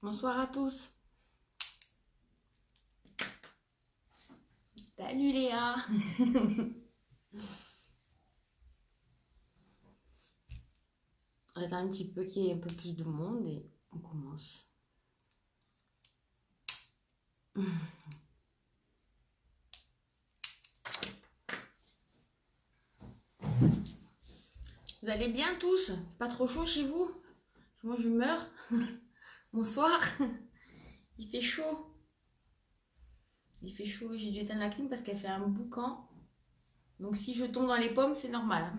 Bonsoir à tous. Salut Léa. Attends un petit peu qu'il y ait un peu plus de monde et on commence. Vous allez bien tous? Pas trop chaud chez vous? Moi je meurs. Bonsoir. Il fait chaud. Il fait chaud. J'ai dû éteindre la clim parce qu'elle fait un boucan. Donc si je tombe dans les pommes, c'est normal.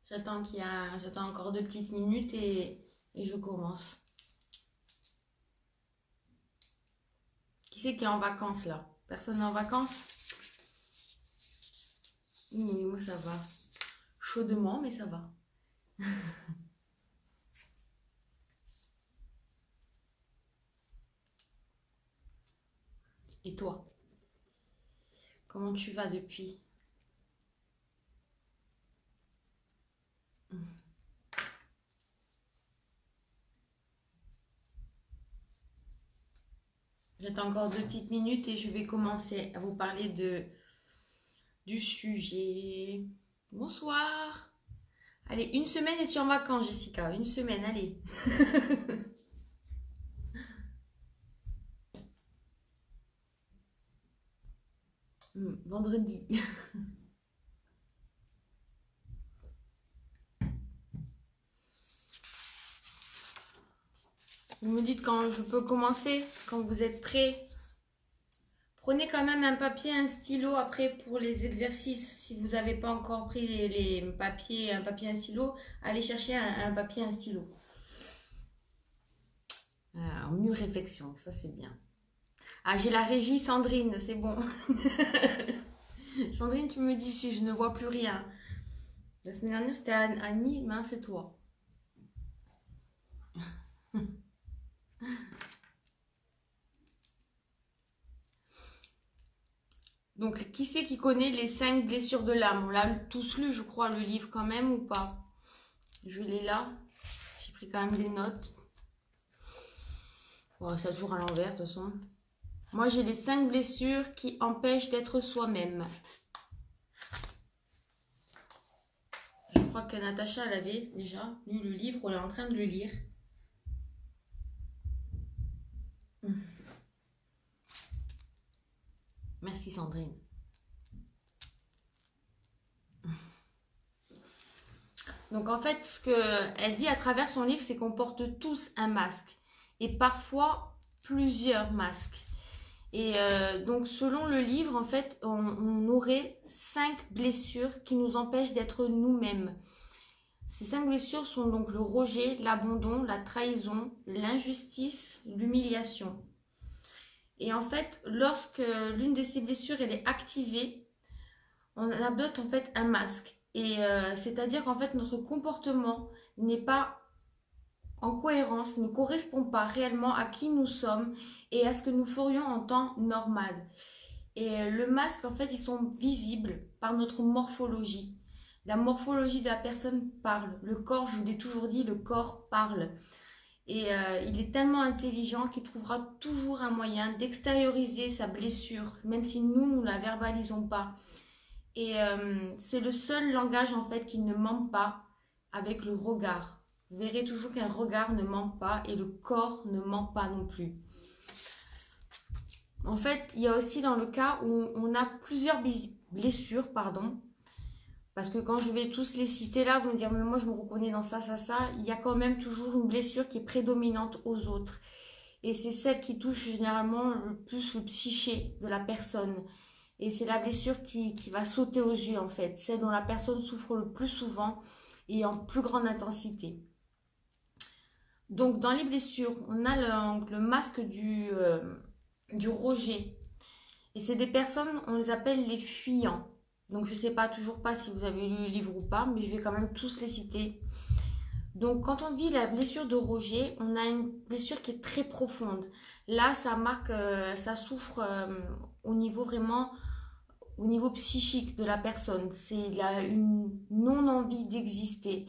J'attends encore 2 petites minutes et je commence. Qui c'est qui est en vacances là? Personne n'est en vacances? Oui, moi ça va. Chaudement, mais ça va. Et toi? Comment tu vas depuis? J'attends encore 2 petites minutes et je vais commencer à vous parler du sujet. Bonsoir. Allez, une semaine et tu es en vacances, Jessica. Une semaine, allez. Vendredi. Vous me dites quand je peux commencer, quand vous êtes prêts. Prenez quand même un papier, un stylo après pour les exercices. Si vous n'avez pas encore pris les papiers, un papier, un stylo, allez chercher un papier, un stylo. En mieux réflexion, ça c'est bien. Ah, j'ai la régie, Sandrine, c'est bon. Sandrine, tu me dis si je ne vois plus rien. La semaine dernière, c'était Annie, mais c'est toi. Donc, qui c'est qui connaît les 5 blessures de l'âme? On l'a tous lu, je crois, le livre quand même, ou pas? Je l'ai là. J'ai pris quand même des notes. Bon, ça toujours à l'envers, de toute façon. Moi, j'ai les 5 blessures qui empêchent d'être soi-même. Je crois que Natacha, elle avait déjà lu le livre, on est en train de le lire. Merci Sandrine. Donc en fait, ce qu'elle dit à travers son livre, c'est qu'on porte tous un masque. Et parfois, plusieurs masques. Et donc selon le livre, en fait, on aurait 5 blessures qui nous empêchent d'être nous-mêmes. Ces 5 blessures sont donc le rejet, l'abandon, la trahison, l'injustice, l'humiliation. Et en fait, lorsque l'une de ces blessures elle est activée, on adopte en fait un masque. Et c'est-à-dire qu'en fait, notre comportement n'est pas en cohérence, ne correspond pas réellement à qui nous sommes et à ce que nous ferions en temps normal. Et le masque, en fait, ils sont visibles par notre morphologie. La morphologie de la personne parle. Le corps, je vous l'ai toujours dit, le corps parle. Et il est tellement intelligent qu'il trouvera toujours un moyen d'extérioriser sa blessure, même si nous ne la verbalisons pas. Et c'est le seul langage en fait qui ne ment pas avec le regard. Vous verrez toujours qu'un regard ne ment pas et le corps ne ment pas non plus. En fait, il y a aussi dans le cas où on a plusieurs blessures, parce que quand je vais tous les citer là, vous me direz, mais moi je me reconnais dans ça, ça, ça. Il y a quand même toujours une blessure qui est prédominante aux autres. Et c'est celle qui touche généralement le plus le psyché de la personne. Et c'est la blessure qui va sauter aux yeux en fait. Celle dont la personne souffre le plus souvent et en plus grande intensité. Donc dans les blessures, on a le masque du rejet. Et c'est des personnes, on les appelle les fuyants. Donc je ne sais pas toujours pas si vous avez lu le livre ou pas, mais je vais quand même tous les citer. Donc, quand on vit la blessure de rejet, on a une blessure qui est très profonde. Là, ça marque, ça souffre au niveau vraiment, au niveau psychique de la personne. C'est il a une non-envie d'exister.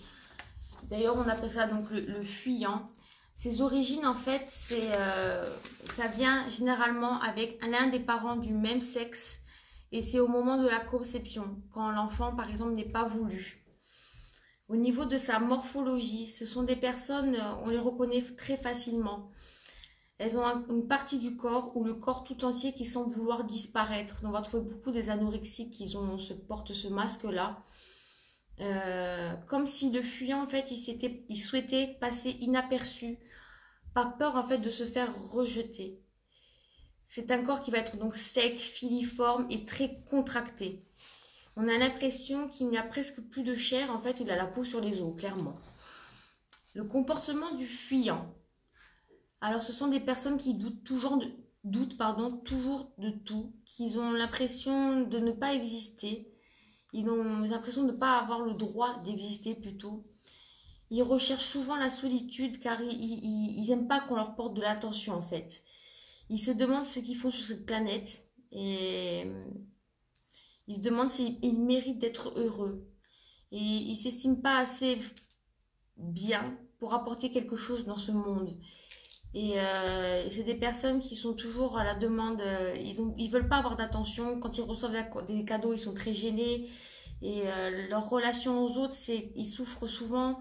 D'ailleurs, on appelle ça donc le fuyant. Ses origines, en fait, ça vient généralement avec l'un des parents du même sexe et c'est au moment de la conception, quand l'enfant, par exemple, n'est pas voulu. Au niveau de sa morphologie, ce sont des personnes, on les reconnaît très facilement. Elles ont une partie du corps ou le corps tout entier qui semble vouloir disparaître. On va trouver beaucoup des anorexiques portent ce masque-là. Comme si le fuyant, en fait, il souhaitait passer inaperçu, par peur, en fait, de se faire rejeter. C'est un corps qui va être donc sec, filiforme et très contracté. On a l'impression qu'il n'y a presque plus de chair, en fait, il a la peau sur les os, clairement. Le comportement du fuyant. Alors, ce sont des personnes qui toujours de tout, qui ont l'impression de ne pas exister. Ils ont l'impression de ne pas avoir le droit d'exister plutôt. Ils recherchent souvent la solitude car ils n'aiment pas qu'on leur porte de l'attention en fait. Ils se demandent ce qu'ils font sur cette planète et ils se demandent s'ils méritent d'être heureux. Et ils ne s'estiment pas assez bien pour apporter quelque chose dans ce monde. Et c'est des personnes qui sont toujours à la demande, ils veulent pas avoir d'attention. Quand ils reçoivent des cadeaux, ils sont très gênés. Et leur relation aux autres, ils souffrent souvent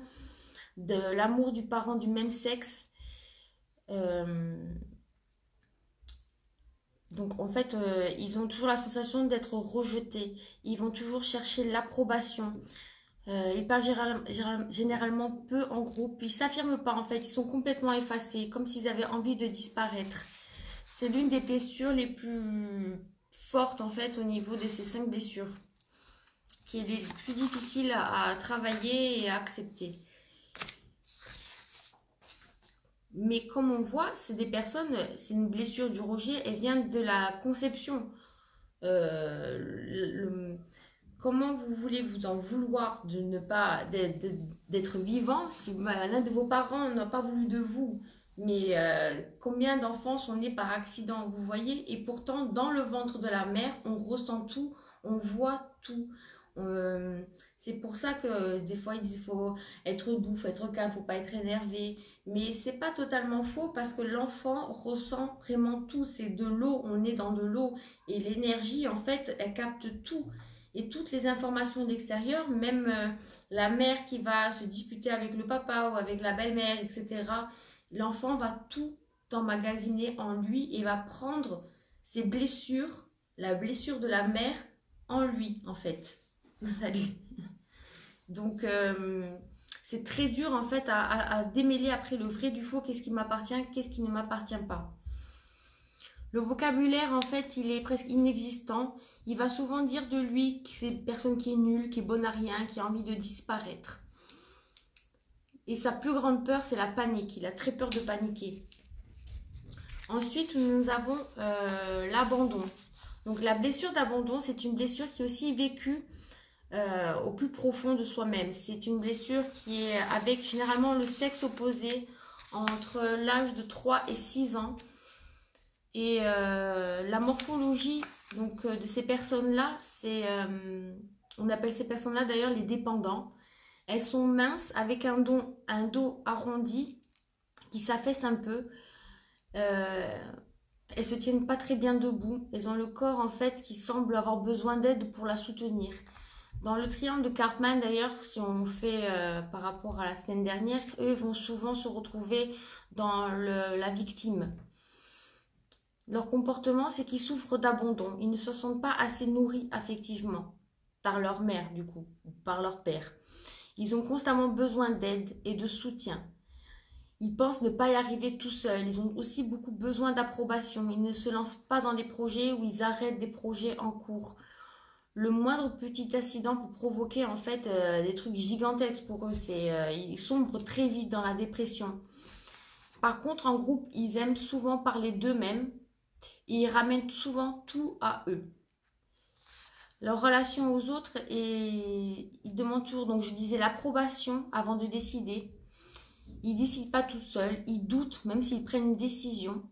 de l'amour du parent du même sexe. Euh, donc en fait, ils ont toujours la sensation d'être rejetés. Ils vont toujours chercher l'approbation. Ils parlent généralement peu en groupe. Ils s'affirment pas en fait. Ils sont complètement effacés, comme s'ils avaient envie de disparaître. C'est l'une des blessures les plus fortes en fait au niveau de ces 5 blessures, qui est les plus difficiles à travailler et à accepter. Mais comme on voit, c'est des personnes, c'est une blessure du rejet, elle vient de la conception. Euh, le- Comment vous voulez vous en vouloir de ne pas d'être vivant si l'un de vos parents n'a pas voulu de vous? Mais combien d'enfants sont nés par accident, vous voyez? Et pourtant, dans le ventre de la mère, on ressent tout, on voit tout. Euh, c'est pour ça que des fois ils disent qu'il faut être doux, faut être calme, faut pas être énervé. Mais c'est pas totalement faux parce que l'enfant ressent vraiment tout. C'est de l'eau, on est dans de l'eau et l'énergie en fait, elle capte tout et toutes les informations d'extérieur, même la mère qui va se disputer avec le papa ou avec la belle-mère, etc. L'enfant va tout emmagasiner en lui et va prendre ses blessures, la blessure de la mère en lui en fait. Salut. Donc c'est très dur en fait à démêler après le vrai du faux, qu'est-ce qui m'appartient, qu'est-ce qui ne m'appartient pas. Le vocabulaire, en fait, il est presque inexistant. Il va souvent dire de lui que c'est une personne qui est nulle, qui est bonne à rien, qui a envie de disparaître. Et sa plus grande peur, c'est la panique. Il a très peur de paniquer. Ensuite, nous avons l'abandon. Donc la blessure d'abandon, c'est une blessure qui est aussi vécue au plus profond de soi-même. C'est une blessure qui est avec généralement le sexe opposé entre l'âge de 3 et 6 ans. Et la morphologie donc, de ces personnes-là, on appelle ces personnes-là d'ailleurs les dépendants. Elles sont minces avec un dos arrondi qui s'affaisse un peu. Euh, Elles se tiennent pas très bien debout. Elles ont le corps en fait qui semble avoir besoin d'aide pour la soutenir. Dans le triangle de Karpman d'ailleurs, si on fait par rapport à la semaine dernière, eux vont souvent se retrouver dans la victime. Leur comportement, c'est qu'ils souffrent d'abandon. Ils ne se sentent pas assez nourris affectivement par leur mère, du coup, ou par leur père. Ils ont constamment besoin d'aide et de soutien. Ils pensent ne pas y arriver tout seuls. Ils ont aussi beaucoup besoin d'approbation. Ils ne se lancent pas dans des projets ou ils arrêtent des projets en cours. Le moindre petit accident peut provoquer en fait des trucs gigantesques pour eux. Ils sombrent très vite dans la dépression. Par contre, en groupe, ils aiment souvent parler d'eux-mêmes. Et ils ramènent souvent tout à eux. Leur relation aux autres, et ils demandent toujours, donc je disais, l'approbation avant de décider. Ils ne décident pas tout seuls, ils doutent, même s'ils prennent une décision.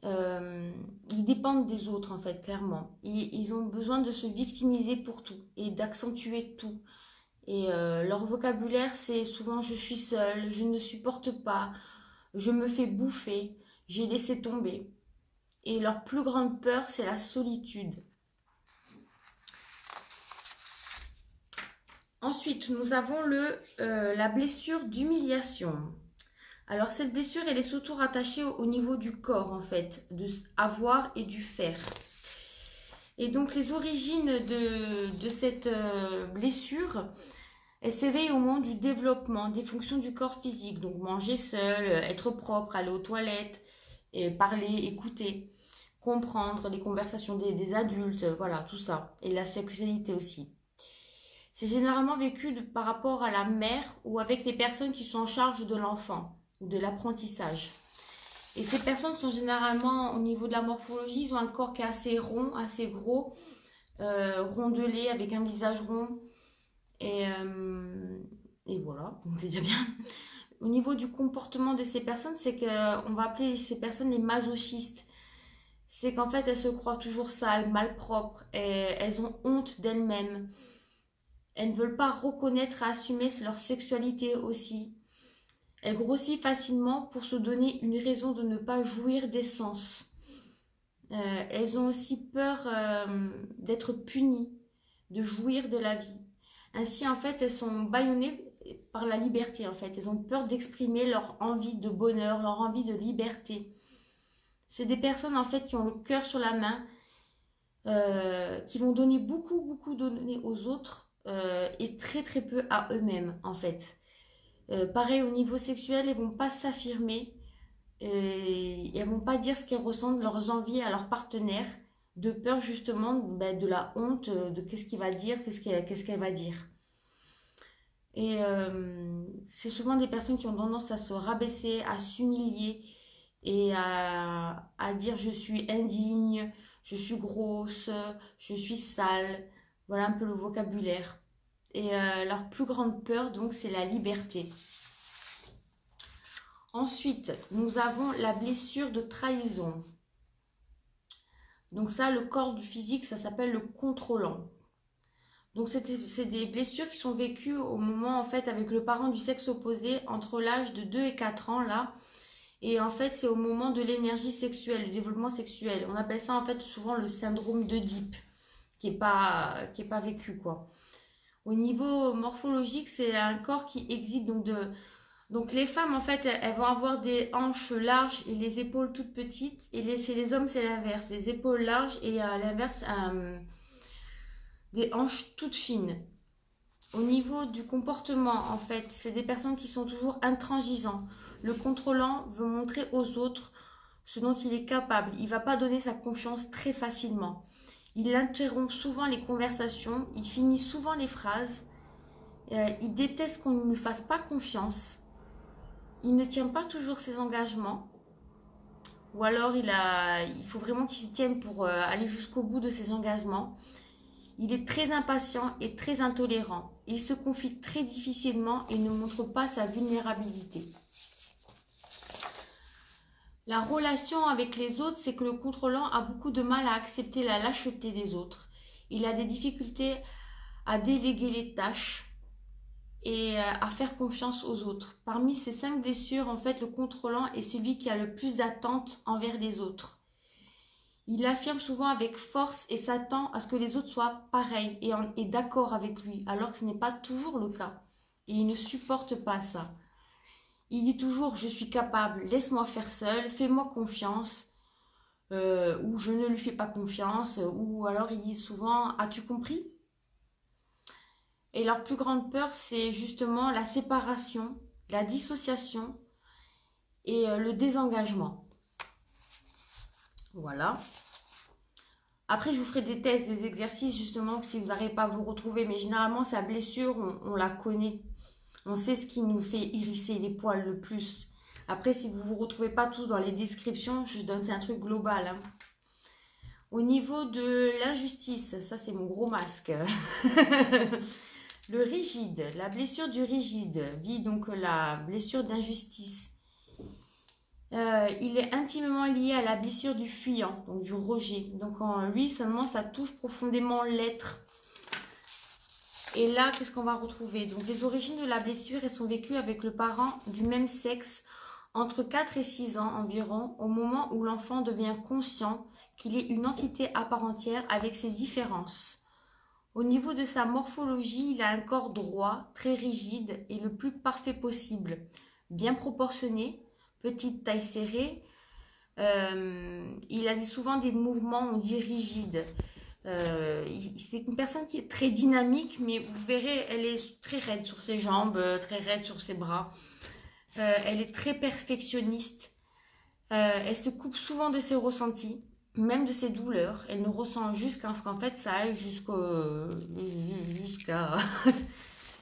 Ils dépendent des autres, en fait, clairement. Ils ont besoin de se victimiser pour tout et d'accentuer tout. Et leur vocabulaire, c'est souvent je suis seule, je ne supporte pas, je me fais bouffer, j'ai laissé tomber. Et leur plus grande peur, c'est la solitude. Ensuite, nous avons la blessure d'humiliation. Alors, cette blessure, elle est surtout rattachée au niveau du corps, en fait, de avoir et du faire. Et donc, les origines de cette blessure, elles s'éveillent au moment du développement des fonctions du corps physique. Donc, manger seul, être propre, aller aux toilettes, et parler, écouter, comprendre les conversations des adultes, voilà, tout ça. Et la sexualité aussi. C'est généralement vécu par rapport à la mère ou avec les personnes qui sont en charge de l'enfant ou de l'apprentissage. Et ces personnes sont généralement, au niveau de la morphologie, ils ont un corps qui est assez rond, assez gros, rondelé, avec un visage rond. Et voilà, donc c'est déjà bien. Au niveau du comportement de ces personnes, c'est qu'on va appeler ces personnes les masochistes. C'est qu'en fait, elles se croient toujours sales, malpropres, et elles ont honte d'elles-mêmes. Elles ne veulent pas reconnaître et assumer leur sexualité aussi. Elles grossissent facilement pour se donner une raison de ne pas jouir des sens. Elles ont aussi peur d'être punies, de jouir de la vie. Ainsi, en fait, elles sont bâillonnées par la liberté, en fait. Elles ont peur d'exprimer leur envie de bonheur, leur envie de liberté. C'est des personnes, en fait, qui ont le cœur sur la main, qui vont donner beaucoup donner aux autres, et très peu à eux-mêmes, en fait. Pareil, au niveau sexuel, elles vont pas s'affirmer, et elles vont pas dire ce qu'elles ressentent, leurs envies à leur partenaire, de peur justement de la honte, de qu'est-ce qu'il va dire, qu'est-ce qu'elle va dire. Et c'est souvent des personnes qui ont tendance à se rabaisser, à s'humilier et à dire je suis indigne, je suis grosse, je suis sale. Voilà un peu le vocabulaire. Et leur plus grande peur, donc, c'est la liberté. Ensuite, nous avons la blessure de trahison. Donc ça, le corps du physique, ça s'appelle le contrôlant. Donc c'est des blessures qui sont vécues au moment, en fait, avec le parent du sexe opposé, entre l'âge de 2 et 4 ans, là. Et en fait, c'est au moment de l'énergie sexuelle, du développement sexuel. On appelle ça, en fait, souvent le syndrome d'Oedipe, qui est pas vécu, quoi. Au niveau morphologique, c'est un corps qui existe donc les femmes, en fait, elles vont avoir des hanches larges et les épaules toutes petites. Et chez les hommes, c'est l'inverse. Des épaules larges et à l'inverse, des hanches toutes fines. Au niveau du comportement, en fait, c'est des personnes qui sont toujours intransigeants. Le contrôlant veut montrer aux autres ce dont il est capable. Il ne va pas donner sa confiance très facilement. Il interrompt souvent les conversations. Il finit souvent les phrases. Il déteste qu'on ne lui fasse pas confiance. Il ne tient pas toujours ses engagements. Ou alors il faut vraiment qu'il s'y tienne pour aller jusqu'au bout de ses engagements. Il est très impatient et très intolérant. Il se confie très difficilement et ne montre pas sa vulnérabilité. La relation avec les autres, c'est que le contrôlant a beaucoup de mal à accepter la lâcheté des autres. Il a des difficultés à déléguer les tâches et à faire confiance aux autres. Parmi ces 5 blessures, en fait, le contrôlant est celui qui a le plus d'attentes envers les autres. Il affirme souvent avec force et s'attend à ce que les autres soient pareils et d'accord avec lui, alors que ce n'est pas toujours le cas. Et il ne supporte pas ça. Il dit toujours « je suis capable, laisse-moi faire seul, fais-moi confiance », ou « je ne lui fais pas confiance », ou alors il dit souvent « as-tu compris ?» Et leur plus grande peur, c'est justement la séparation, la dissociation et le désengagement. Voilà. Après, je vous ferai des tests, des exercices, justement, si vous n'arrivez pas à vous retrouver. Mais généralement, sa blessure, on la connaît. On sait ce qui nous fait hérisser les poils le plus. Après, si vous ne vous retrouvez pas tous dans les descriptions, je donne, c'est un truc global. Hein. Au niveau de l'injustice, ça c'est mon gros masque. Le rigide, la blessure du rigide vit donc la blessure d'injustice. Il est intimement lié à la blessure du fuyant, donc du rejet. Donc en lui seulement, ça touche profondément l'être. Et là, qu'est-ce qu'on va retrouver? Donc les origines de la blessure, elles sont vécues avec le parent du même sexe entre 4 et 6 ans environ, au moment où l'enfant devient conscient qu'il est une entité à part entière avec ses différences. Au niveau de sa morphologie, il a un corps droit, très rigide et le plus parfait possible, bien proportionné, petite taille serrée. Il a souvent des mouvements, on dit rigides. C'est une personne qui est très dynamique, mais vous verrez, elle est très raide sur ses jambes, très raide sur ses bras. Elle est très perfectionniste. Elle se coupe souvent de ses ressentis, même de ses douleurs. Elle ne ressent jusqu'à ce qu'en fait ça aille jusqu'à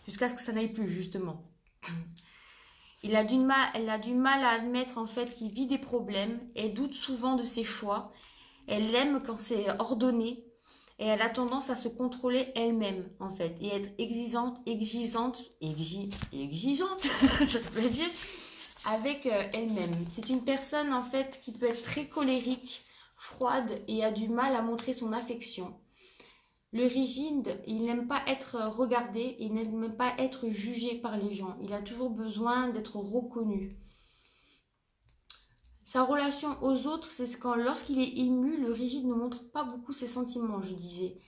jusqu'à ce que ça n'aille plus justement. Elle a du mal à admettre en fait qu'il vit des problèmes. Elle doute souvent de ses choix. Elle aime quand c'est ordonné. Et elle a tendance à se contrôler elle-même, en fait, et être exigeante, je peux dire, avec elle-même. C'est une personne, en fait, qui peut être très colérique, froide, et a du mal à montrer son affection. Le rigide, il n'aime pas être regardé, il n'aime même pas être jugé par les gens. Il a toujours besoin d'être reconnu. Sa relation aux autres, c'est quand lorsqu'il est ému, le rigide ne montre pas beaucoup ses sentiments, je disais.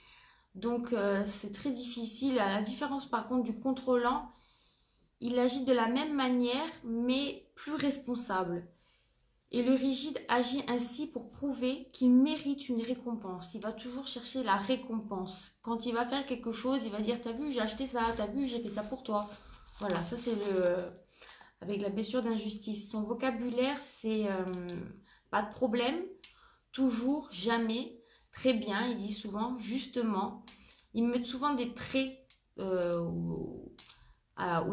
Donc c'est très difficile. À la différence par contre du contrôlant, il agit de la même manière mais plus responsable. Et le rigide agit ainsi pour prouver qu'il mérite une récompense. Il va toujours chercher la récompense. Quand il va faire quelque chose, il va dire t'as vu, j'ai acheté ça, t'as vu, j'ai fait ça pour toi. Voilà, ça c'est avec la blessure d'injustice. Son vocabulaire, c'est pas de problème, toujours, jamais, très bien, il dit souvent, justement. Ils mettent souvent des traits au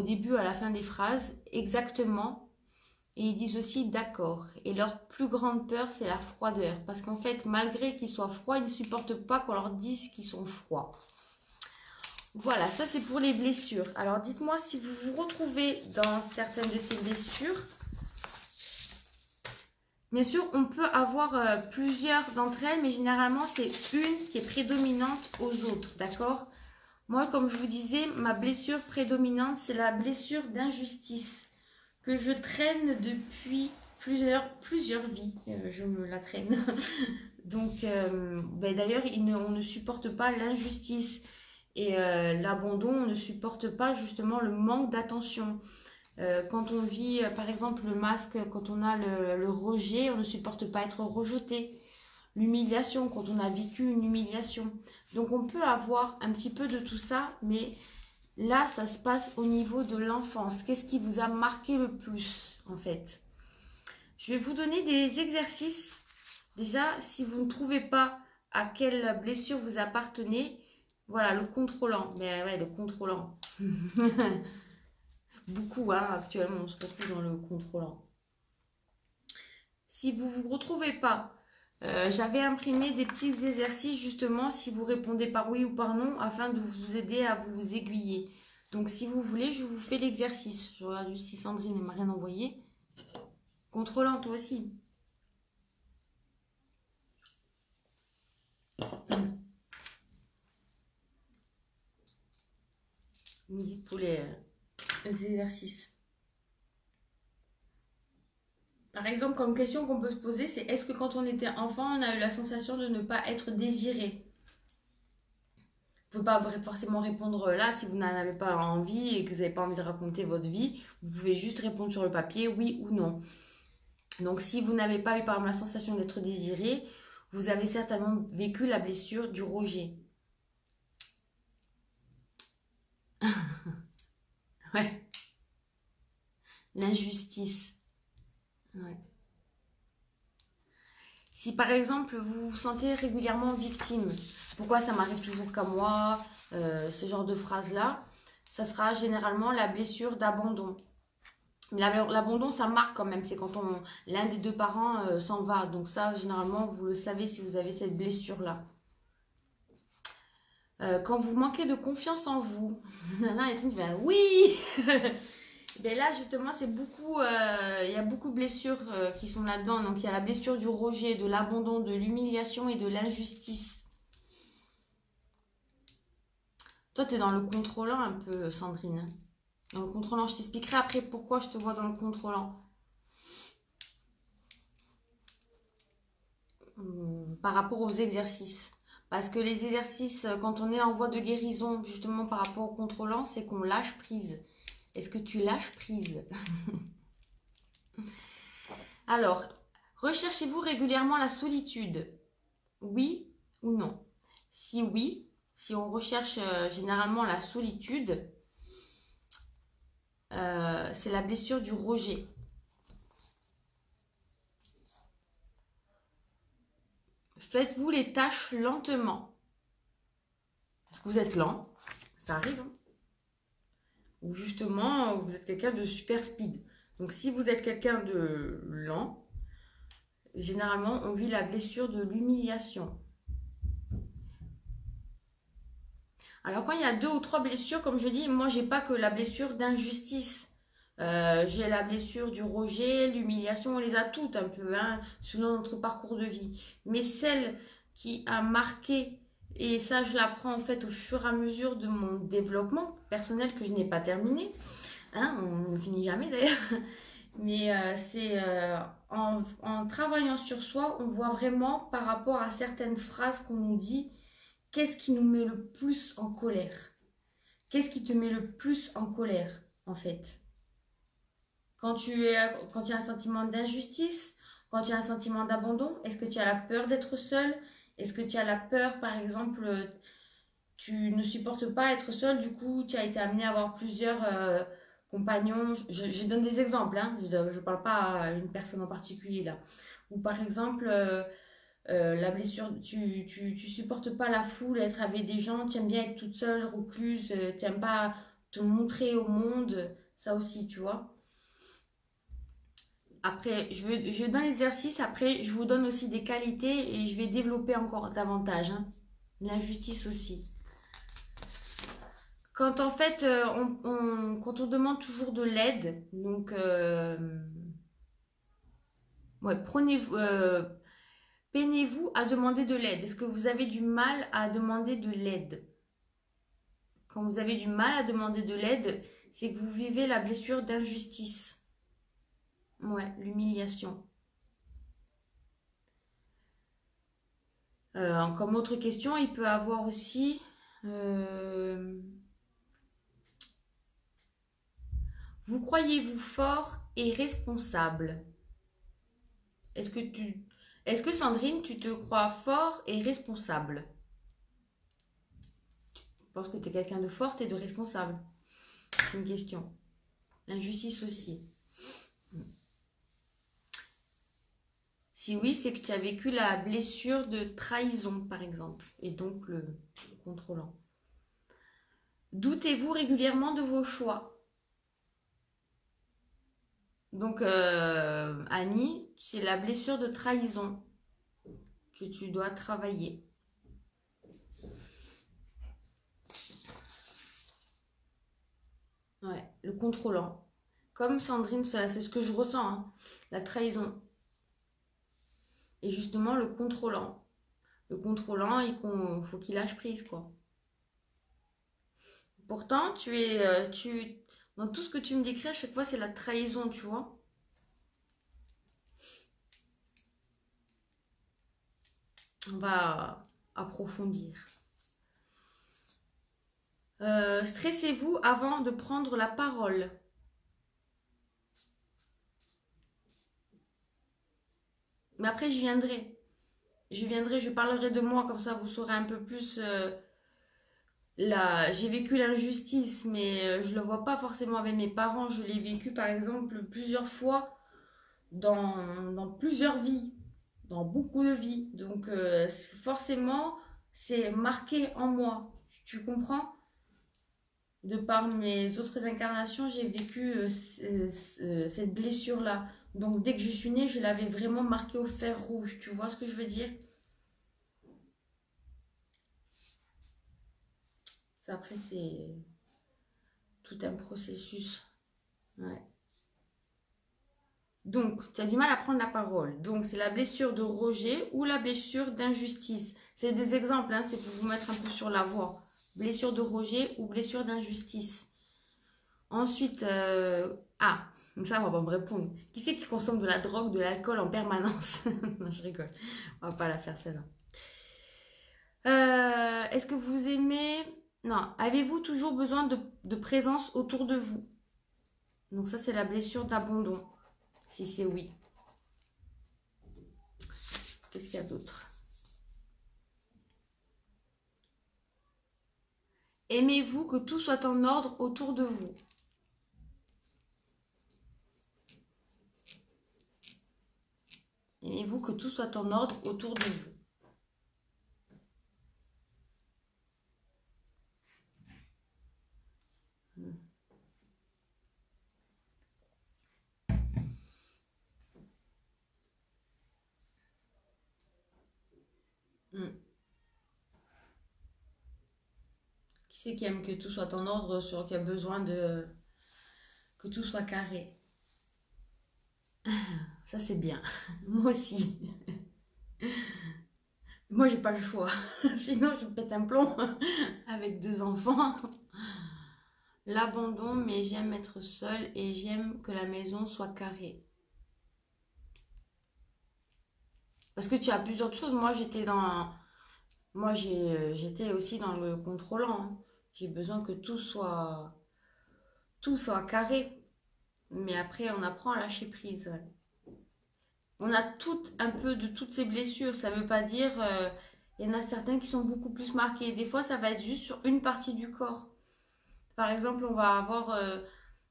début, à la fin des phrases, exactement. Et ils disent aussi d'accord. Et leur plus grande peur, c'est la froideur. Parce qu'en fait, malgré qu'ils soient froids, ils ne supportent pas qu'on leur dise qu'ils sont froids. Voilà, ça c'est pour les blessures. Alors dites-moi si vous vous retrouvez dans certaines de ces blessures. Bien sûr, on peut avoir plusieurs d'entre elles, mais généralement c'est une qui est prédominante aux autres, d'accord? Moi, comme je vous disais, ma blessure prédominante, c'est la blessure d'injustice que je traîne depuis plusieurs vies. Je me la traîne. Donc, d'ailleurs, on ne supporte pas l'injustice. Et l'abandon, on ne supporte pas justement le manque d'attention. Quand on vit, par exemple, le masque, quand on a le rejet, on ne supporte pas être rejeté. L'humiliation, quand on a vécu une humiliation. Donc on peut avoir un petit peu de tout ça, mais là, ça se passe au niveau de l'enfance. Qu'est-ce qui vous a marqué le plus, en fait? Je vais vous donner des exercices. Déjà, si vous ne trouvez pas à quelle blessure vous appartenez, voilà, le contrôlant. Mais ouais, le contrôlant. Beaucoup, hein, actuellement, on se retrouve dans le contrôlant. Si vous ne vous retrouvez pas, j'avais imprimé des petits exercices, justement, si vous répondez par oui ou par non, afin de vous aider à vous aiguiller. Donc, si vous voulez, je vous fais l'exercice. Je regarde juste si Sandrine ne m'a rien envoyé. Contrôlant, toi aussi. Vous me dites pour les exercices. Par exemple, comme question qu'on peut se poser, c'est est-ce que quand on était enfant, on a eu la sensation de ne pas être désiré? Vous ne pouvez pas forcément répondre là si vous n'en avez pas envie et que vous n'avez pas envie de raconter votre vie. Vous pouvez juste répondre sur le papier oui ou non. Donc si vous n'avez pas eu par exemple la sensation d'être désiré, vous avez certainement vécu la blessure du rejet. Ouais. L'injustice. Ouais. Si par exemple vous vous sentez régulièrement victime, pourquoi ça m'arrive toujours qu'à moi, ce genre de phrase-là, ça sera généralement la blessure d'abandon. L'abandon, ça marque quand même, c'est quand l'un des deux parents s'en va. Donc ça, généralement, vous le savez si vous avez cette blessure-là. Quand vous manquez de confiance en vous, il y a tout qui va oui. Ben là, justement, c'est beaucoup, il y a beaucoup de blessures qui sont là-dedans. Donc, il y a la blessure du rejet, de l'abandon, de l'humiliation et de l'injustice. Toi, tu es dans le contrôlant un peu, Sandrine. Dans le contrôlant, je t'expliquerai après pourquoi je te vois dans le contrôlant. Par rapport aux exercices. Parce que les exercices, quand on est en voie de guérison, justement par rapport au contrôlant, c'est qu'on lâche prise. Est-ce que tu lâches prise? Alors, recherchez-vous régulièrement la solitude? Oui ou non? Si oui, si on recherche généralement la solitude, c'est la blessure du rejet. Faites-vous les tâches lentement. Est-ce que vous êtes lent? Ça arrive, hein? Ou justement, vous êtes quelqu'un de super speed. Donc, si vous êtes quelqu'un de lent, généralement, on vit la blessure de l'humiliation. Alors, quand il y a 2 ou 3 blessures, comme je dis, moi, j'ai pas que la blessure d'injustice. J'ai la blessure du rejet, l'humiliation, on les a toutes un peu, hein, selon notre parcours de vie. Mais celle qui a marqué, et ça, je l'apprends en fait au fur et à mesure de mon développement personnel que je n'ai pas terminé. Hein, on ne finit jamais d'ailleurs. Mais c'est en travaillant sur soi, on voit vraiment par rapport à certaines phrases qu'on nous dit, qu'est-ce qui nous met le plus en colère? Qu'est-ce qui te met le plus en colère, en fait? Quand il y a un sentiment d'injustice, quand il y a un sentiment d'abandon, est-ce que tu as la peur d'être seul? Est-ce que tu as la peur, par exemple, tu ne supportes pas être seul, du coup, tu as été amené à avoir plusieurs compagnons. Je donne des exemples, hein. Je ne parle pas à une personne en particulier là. Ou par exemple, la blessure, tu supportes pas la foule, être avec des gens, tu aimes bien être toute seule, recluse, tu n'aimes pas te montrer au monde, ça aussi, tu vois. Après, je donne l'exercice, après, je vous donne aussi des qualités et je vais développer encore davantage, hein. L'injustice aussi. Quand en fait, quand on demande toujours de l'aide, donc, ouais, peinez-vous à demander de l'aide. Est-ce que vous avez du mal à demander de l'aide? Quand vous avez du mal à demander de l'aide, c'est que vous vivez la blessure d'injustice. Ouais, l'humiliation. Comme autre question, il peut avoir aussi... vous croyez-vous fort et responsable? Est-ce que est-ce que Sandrine, tu te crois fort et responsable? Je pense que tu es quelqu'un de forte et de responsable. C'est une question. L'injustice aussi. Si oui, c'est que tu as vécu la blessure de trahison, par exemple, et donc le contrôlant. Doutez-vous régulièrement de vos choix? Donc, Annie, c'est la blessure de trahison que tu dois travailler. Ouais, le contrôlant. Comme Sandrine, c'est ce que je ressens, hein, la trahison. Et justement, le contrôlant. Le contrôlant, il faut qu'il lâche prise, quoi. Pourtant, dans tout ce que tu me décris, à chaque fois, c'est la trahison, tu vois. On va approfondir. Stressez-vous avant de prendre la parole. Mais après, j'y viendrai. Je parlerai de moi, comme ça vous saurez un peu plus. Là, j'ai vécu l'injustice, mais je le vois pas forcément avec mes parents. Je l'ai vécu, par exemple, plusieurs fois dans plusieurs vies, dans beaucoup de vies. Donc, forcément, c'est marqué en moi. Tu comprends? De par mes autres incarnations, j'ai vécu cette blessure-là. Donc, dès que je suis née, je l'avais vraiment marqué au fer rouge. Tu vois ce que je veux dire? Après, c'est tout un processus. Ouais. Donc, tu as du mal à prendre la parole. Donc, c'est la blessure de rejet ou la blessure d'injustice. C'est des exemples, hein, c'est pour vous mettre un peu sur la voie. Blessure de rejet ou blessure d'injustice. Ensuite, ça, on va pas me répondre. Qui c'est qui consomme de la drogue, de l'alcool en permanence? Non, je rigole. On va pas la faire celle-là. Est-ce que vous aimez... Non, avez-vous toujours besoin de présence autour de vous? Donc ça, c'est la blessure d'abandon. Si c'est oui. Qu'est-ce qu'il y a d'autre? Aimez-vous que tout soit en ordre autour de vous? Aimez-vous que tout soit en ordre autour de vous? Qui c'est qui aime que tout soit en ordre, sur qui a besoin de que tout soit carré? Ça c'est bien. Moi aussi. Moi j'ai pas le choix. Sinon je pète un plomb avec 2 enfants. L'abandon, mais j'aime être seule et j'aime que la maison soit carrée. Parce que tu as plusieurs choses. Moi j'étais aussi dans le contrôlant, hein. J'ai besoin que tout soit carré. Mais après, on apprend à lâcher prise. Ouais. On a tout un peu de toutes ces blessures. Ça veut pas dire... il y en a certains qui sont beaucoup plus marqués. Des fois, ça va être juste sur une partie du corps. Par exemple, on va avoir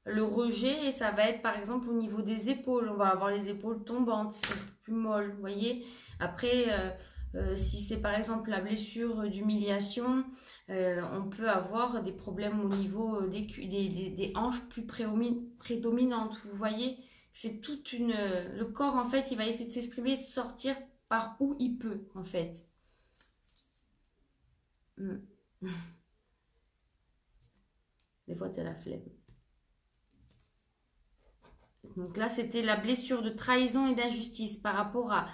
le rejet et ça va être par exemple au niveau des épaules. On va avoir les épaules tombantes, c'est plus molle, vous voyez. Après, si c'est par exemple la blessure d'humiliation, on peut avoir des problèmes au niveau des hanches plus prédominantes, vous voyez. C'est toute une... Le corps, en fait, il va essayer de s'exprimer et de sortir par où il peut, en fait. Des fois, tu as la flemme. Donc là, c'était la blessure de trahison et d'injustice par rapport à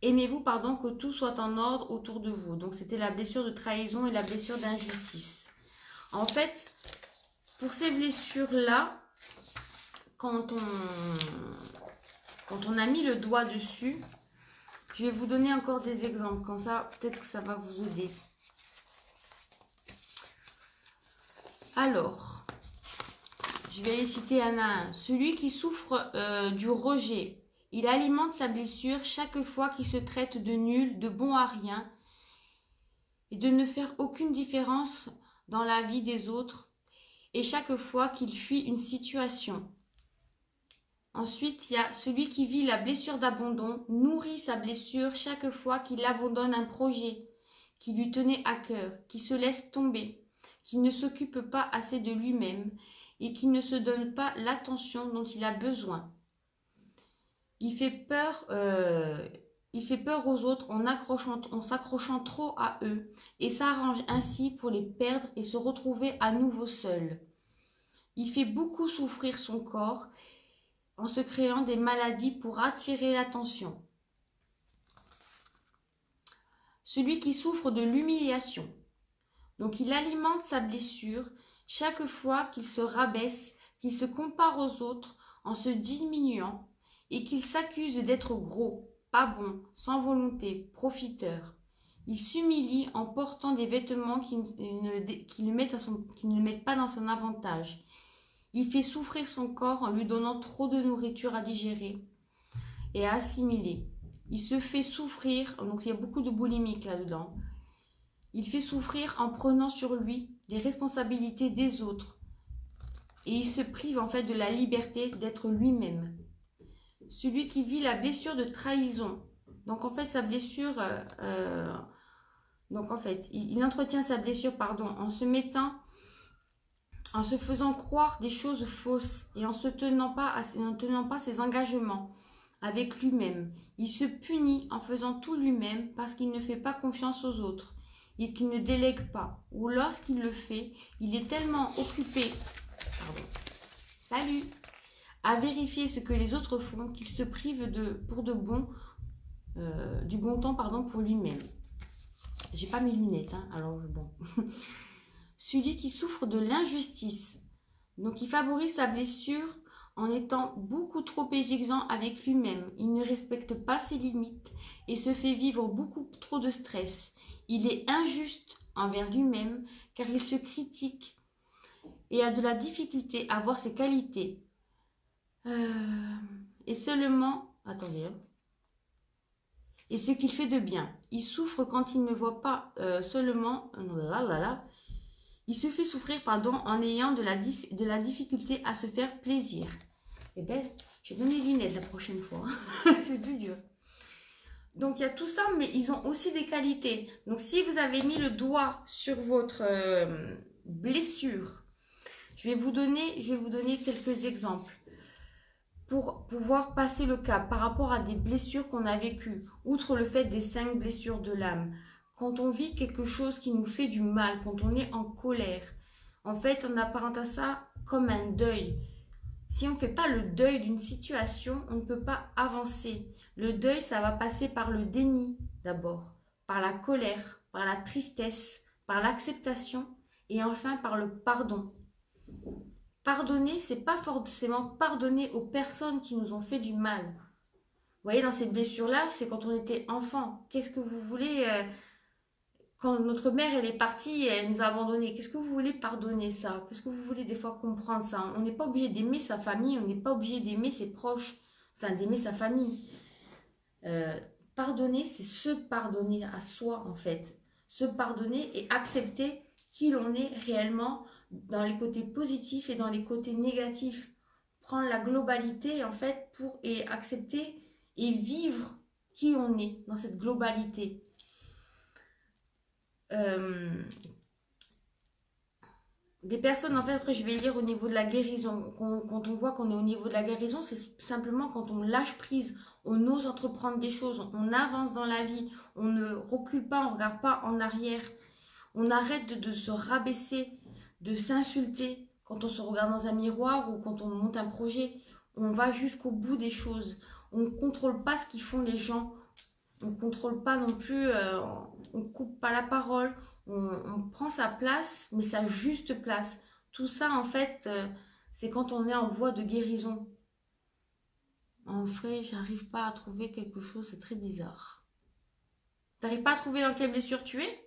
aimez-vous, pardon, que tout soit en ordre autour de vous. Donc c'était la blessure de trahison et la blessure d'injustice. En fait, pour ces blessures-là, quand on a mis le doigt dessus, je vais vous donner encore des exemples. Comme ça, peut-être que ça va vous aider. Alors, je vais les citer un à un. Celui qui souffre du rejet, il alimente sa blessure chaque fois qu'il se traite de nul, de bon à rien, et de ne faire aucune différence dans la vie des autres, et chaque fois qu'il fuit une situation. Ensuite, il y a celui qui vit la blessure d'abandon, nourrit sa blessure chaque fois qu'il abandonne un projet qui lui tenait à cœur, qui se laisse tomber, qui ne s'occupe pas assez de lui-même et qui ne se donne pas l'attention dont il a besoin. Il fait peur aux autres en s'accrochant trop à eux et s'arrange ainsi pour les perdre et se retrouver à nouveau seul. Il fait beaucoup souffrir son corps en se créant des maladies pour attirer l'attention. Celui qui souffre de l'humiliation. Donc il alimente sa blessure chaque fois qu'il se rabaisse, qu'il se compare aux autres en se diminuant et qu'il s'accuse d'être gros, pas bon, sans volonté, profiteur. Il s'humilie en portant des vêtements qui ne le mettent pas dans son avantage. Il fait souffrir son corps en lui donnant trop de nourriture à digérer et à assimiler. Il se fait souffrir, donc il y a beaucoup de boulimique là-dedans. Il fait souffrir en prenant sur lui les responsabilités des autres. Et il se prive en fait de la liberté d'être lui-même. Celui qui vit la blessure de trahison. Donc en fait sa blessure... il entretient sa blessure en se faisant croire des choses fausses et en ne tenant pas ses engagements avec lui-même. Il se punit en faisant tout lui-même parce qu'il ne fait pas confiance aux autres. et qu'il ne délègue pas. Ou lorsqu'il le fait, il est tellement occupé, pardon, salut, à vérifier ce que les autres font qu'il se prive du bon temps pour lui-même. J'ai pas mes lunettes, hein, alors bon. Celui qui souffre de l'injustice. Donc il favorise sa blessure en étant beaucoup trop exigeant avec lui-même. Il ne respecte pas ses limites et se fait vivre beaucoup trop de stress. Il est injuste envers lui-même car il se critique et a de la difficulté à voir ses qualités. Et seulement, attendez, et ce qu'il fait de bien. Il souffre quand il ne voit pas seulement, il se fait souffrir, en ayant de la difficulté à se faire plaisir. Eh bien, j'ai donné les lunettes la prochaine fois. C'est plus dur. Donc, il y a tout ça, mais ils ont aussi des qualités. Donc, si vous avez mis le doigt sur votre blessure, je vais vous donner quelques exemples pour pouvoir passer le cap par rapport à des blessures qu'on a vécues. Outre le fait des 5 blessures de l'âme, quand on vit quelque chose qui nous fait du mal, quand on est en colère, en fait, on apparente à ça comme un deuil. Si on ne fait pas le deuil d'une situation, on ne peut pas avancer. Le deuil, ça va passer par le déni d'abord, par la colère, par la tristesse, par l'acceptation et enfin par le pardon. Pardonner, c'est pas forcément pardonner aux personnes qui nous ont fait du mal. Vous voyez, dans ces blessures-là, c'est quand on était enfant. Qu'est-ce que vous voulez quand notre mère, elle est partie, elle nous a abandonnés, qu'est-ce que vous voulez pardonner ça? Qu'est-ce que vous voulez des fois comprendre ça? On n'est pas obligé d'aimer sa famille, on n'est pas obligé d'aimer ses proches, enfin d'aimer sa famille. Pardonner, c'est se pardonner à soi en fait. Se pardonner et accepter qui l'on est réellement dans les côtés positifs et dans les côtés négatifs. Prendre la globalité en fait et accepter et vivre qui on est dans cette globalité. Des personnes, en fait, après je vais lire au niveau de la guérison. Quand on voit qu'on est au niveau de la guérison, c'est simplement quand on lâche prise, on ose entreprendre des choses, on avance dans la vie, on ne recule pas, on ne regarde pas en arrière, on arrête de se rabaisser, de s'insulter quand on se regarde dans un miroir ou quand on monte un projet. On va jusqu'au bout des choses. On ne contrôle pas ce qu'ils font les gens. On ne contrôle pas non plus, on ne coupe pas la parole, on prend sa place, mais sa juste place. Tout ça, en fait, c'est quand on est en voie de guérison. En vrai, j'arrive pas à trouver quelque chose, c'est très bizarre. T'arrives pas à trouver dans quelle blessure tu es?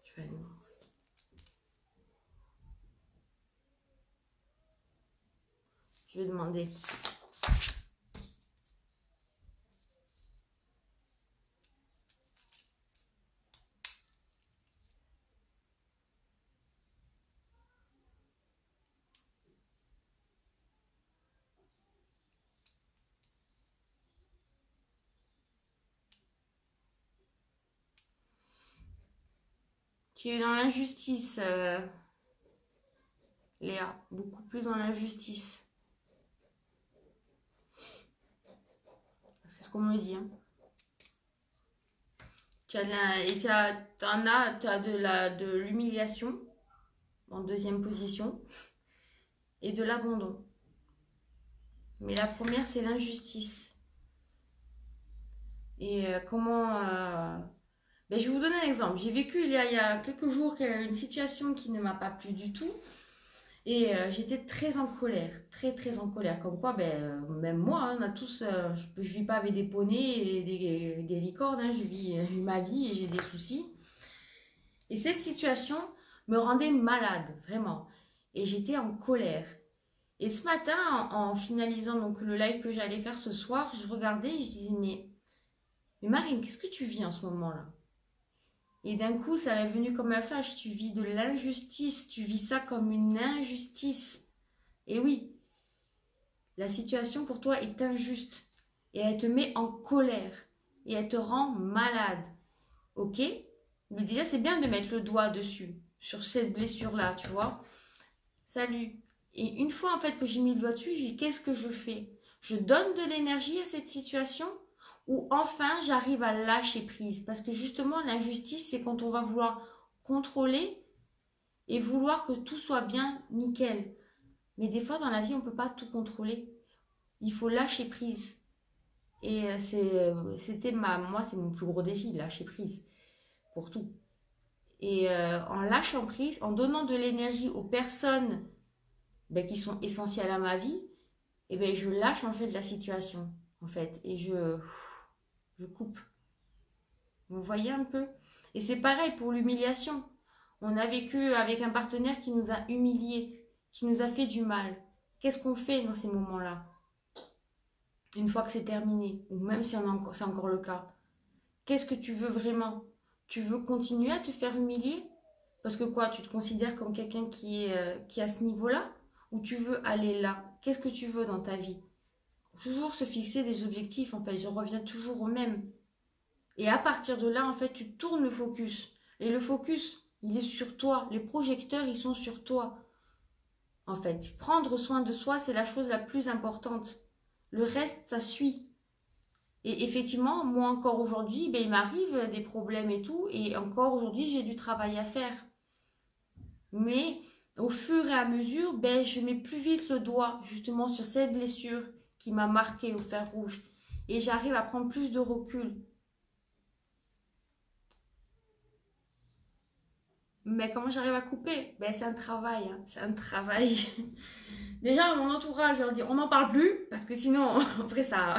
Je vais aller voir. Je vais demander. Tu es dans l'injustice, Léa. Beaucoup plus dans l'injustice. C'est ce qu'on me dit. Hein. Tu as de l'humiliation en deuxième position et de l'abandon. Mais la première, c'est l'injustice. Et ben, je vais vous donner un exemple. J'ai vécu il y a quelques jours une situation qui ne m'a pas plu du tout. Et j'étais très en colère, très très en colère. Comme quoi, même moi, hein, on a tous, je vis pas avec des poneys et des licornes, hein, je vis ma vie et j'ai des soucis. Et cette situation me rendait malade, vraiment. Et j'étais en colère. Et ce matin, en finalisant donc, le live que j'allais faire ce soir, je regardais et je disais, mais Marine, qu'est-ce que tu vis en ce moment-là? Et d'un coup, ça m'est venu comme un flash. Tu vis de l'injustice. Tu vis ça comme une injustice. Et oui, la situation pour toi est injuste. Et elle te met en colère. Et elle te rend malade. Ok? Mais déjà, c'est bien de mettre le doigt dessus. Sur cette blessure-là, tu vois. Salut. Et une fois, en fait, que j'ai mis le doigt dessus, j'ai dit, qu'est-ce que je fais? je donne de l'énergie à cette situation ou enfin j'arrive à lâcher prise. Parce que justement, l'injustice, c'est quand on va vouloir contrôler et vouloir que tout soit bien nickel. Mais des fois, dans la vie, on ne peut pas tout contrôler. Il faut lâcher prise. Et c'était moi, c'est mon plus gros défi, lâcher prise pour tout. Et en lâchant prise, en donnant de l'énergie aux personnes qui sont essentielles à ma vie, je lâche en fait la situation, en fait, et je coupe. Vous voyez un peu? Et c'est pareil pour l'humiliation. On a vécu avec un partenaire qui nous a humiliés, qui nous a fait du mal. Qu'est-ce qu'on fait dans ces moments-là? Une fois que c'est terminé, ou même si c'est encore le cas. Qu'est-ce que tu veux vraiment? Tu veux continuer à te faire humilier? Parce que quoi, tu te considères comme quelqu'un qui est à ce niveau-là? Ou tu veux aller là? Qu'est-ce que tu veux dans ta vie? Toujours se fixer des objectifs, en fait. Je reviens toujours au même. Et à partir de là, en fait, tu tournes le focus. Et le focus, il est sur toi. Les projecteurs, ils sont sur toi. En fait, prendre soin de soi, c'est la chose la plus importante. Le reste, ça suit. Et effectivement, moi encore aujourd'hui, il m'arrive des problèmes et tout. Et encore aujourd'hui, j'ai du travail à faire. Mais au fur et à mesure, je mets plus vite le doigt justement sur cette blessure qui m'a marqué au fer rouge. Et j'arrive à prendre plus de recul. Mais comment j'arrive à couper? C'est un travail, hein. C'est un travail. Déjà, mon entourage, je leur dis, on n'en parle plus, parce que sinon, après ça,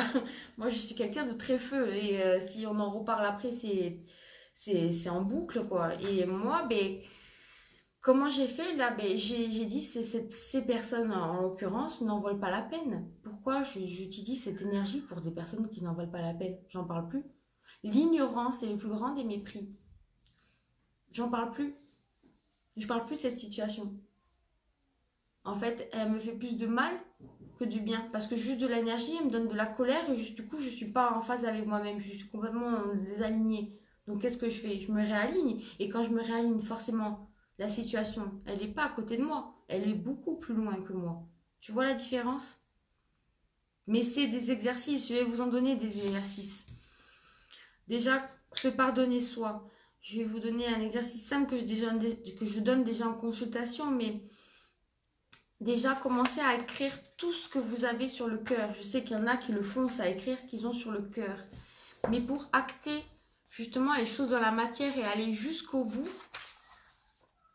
moi je suis quelqu'un de très feu, et si on en reparle après, c'est en boucle, quoi. Et moi, comment j'ai fait là? J'ai dit, ces personnes, en l'occurrence, n'en valent pas la peine. Pourquoi j'utilise cette énergie pour des personnes qui n'en valent pas la peine? J'en parle plus. L'ignorance est le plus grand des mépris. J'en parle plus. Je parle plus de cette situation. En fait, elle me fait plus de mal que du bien. Parce que juste de l'énergie, elle me donne de la colère et juste, du coup, je ne suis pas en phase avec moi-même. Je suis complètement désalignée. Donc, qu'est-ce que je fais? Je me réaligne. Et quand je me réaligne, forcément, la situation, elle n'est pas à côté de moi. Elle est beaucoup plus loin que moi. Tu vois la différence? Mais c'est des exercices. Je vais vous en donner des exercices. Déjà, se pardonner soi. Je vais vous donner un exercice simple que je donne déjà en consultation, mais déjà commencez à écrire tout ce que vous avez sur le cœur. Je sais qu'il y en a qui le font, ça, écrire ce qu'ils ont sur le cœur. Mais pour acter justement les choses dans la matière et aller jusqu'au bout,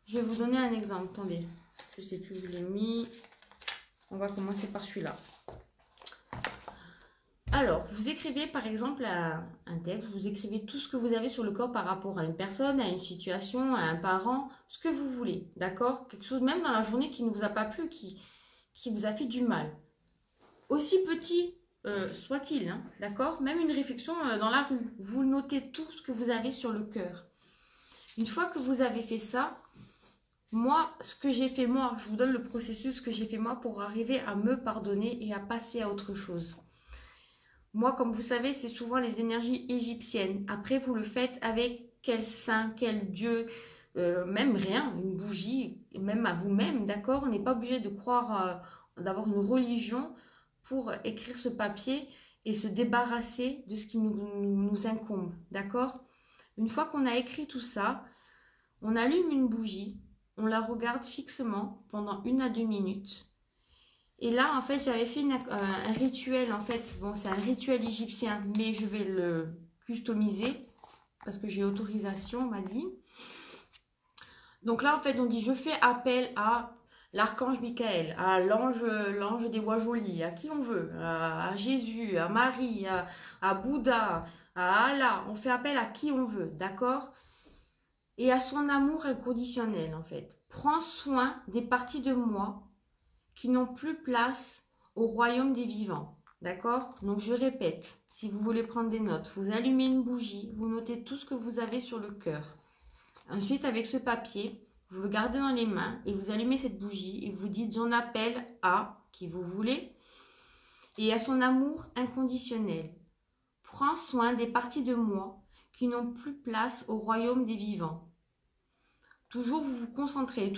je vais vous donner un exemple. Attendez, je ne sais plus où je l'ai mis. On va commencer par celui-là. Alors, vous écrivez par exemple un texte, vous écrivez tout ce que vous avez sur le corps par rapport à une personne, à une situation, à un parent, ce que vous voulez, d'accord? Quelque chose même dans la journée qui ne vous a pas plu, qui vous a fait du mal. Aussi petit soit-il, hein, d'accord? Même une réflexion dans la rue, vous notez tout ce que vous avez sur le cœur. Une fois que vous avez fait ça, moi, ce que j'ai fait moi, je vous donne le processus que j'ai fait moi pour arriver à me pardonner et à passer à autre chose. Moi, comme vous savez, c'est souvent les énergies égyptiennes. Après, vous le faites avec quel saint, quel dieu, même rien, une bougie, même à vous-même, d'accord? On n'est pas obligé de croire, d'avoir une religion pour écrire ce papier et se débarrasser de ce qui nous incombe, d'accord? Une fois qu'on a écrit tout ça, on allume une bougie, on la regarde fixement pendant 1 à 2 minutes. Et là, en fait, j'avais fait un rituel, en fait. Bon, c'est un rituel égyptien, mais je vais le customiser parce que j'ai autorisation, on m'a dit. Donc là, en fait, on dit, je fais appel à l'archange Michael, à l'ange des voix jolies, à qui on veut, à Jésus, à Marie, à Bouddha, à Allah. On fait appel à qui on veut, d'accord? Et à son amour inconditionnel, en fait. Prends soin des parties de moi qui n'ont plus place au royaume des vivants. D'accord? Donc je répète, si vous voulez prendre des notes, vous allumez une bougie, vous notez tout ce que vous avez sur le cœur. Ensuite, avec ce papier, vous le gardez dans les mains et vous allumez cette bougie et vous dites j'en appelle à qui vous voulez et à son amour inconditionnel. Prends soin des parties de moi qui n'ont plus place au royaume des vivants. Toujours vous vous concentrez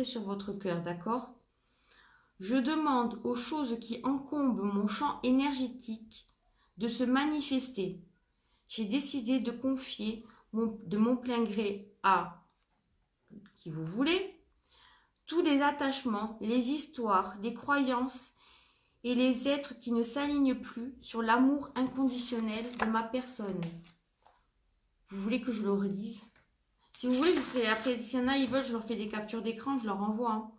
sur votre cœur, d'accord? Je demande aux choses qui encombrent mon champ énergétique de se manifester. J'ai décidé de confier de mon plein gré à qui vous voulez tous les attachements, les histoires, les croyances et les êtres qui ne s'alignent plus sur l'amour inconditionnel de ma personne. Vous voulez que je le redise? Si vous voulez, je vous ferai après. S'il y en a, ils veulent, je leur fais des captures d'écran, je leur envoie. Hein.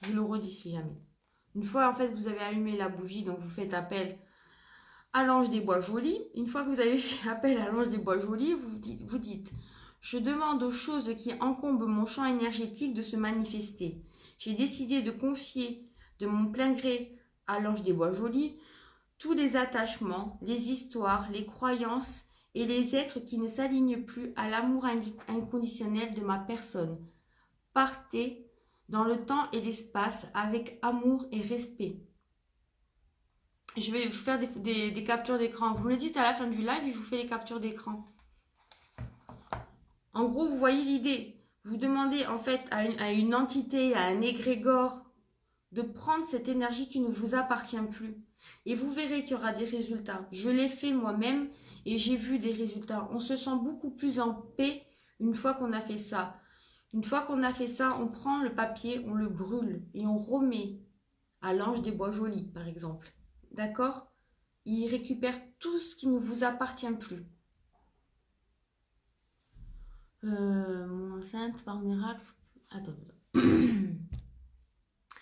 Je le redis si jamais. Une fois, en fait, vous avez allumé la bougie, donc vous faites appel à l'ange des bois jolis. Une fois que vous avez fait appel à l'ange des bois jolis, vous dites je demande aux choses qui encombrent mon champ énergétique de se manifester. J'ai décidé de confier de mon plein gré à l'ange des bois jolis tous les attachements, les histoires, les croyances et les êtres qui ne s'alignent plus à l'amour inconditionnel de ma personne. Partez dans le temps et l'espace avec amour et respect. Je vais vous faire des captures d'écran. Vous me le dites à la fin du live et je vous fais les captures d'écran. En gros, vous voyez l'idée. Vous demandez en fait à une entité, à un égrégore, de prendre cette énergie qui ne vous appartient plus. Et vous verrez qu'il y aura des résultats. Je l'ai fait moi-même et j'ai vu des résultats. On se sent beaucoup plus en paix une fois qu'on a fait ça. Une fois qu'on a fait ça, on prend le papier, on le brûle et on remet à l'ange des bois jolis, par exemple. D'accord? Il récupère tout ce qui ne vous appartient plus. Mon enceinte par miracle. Attends.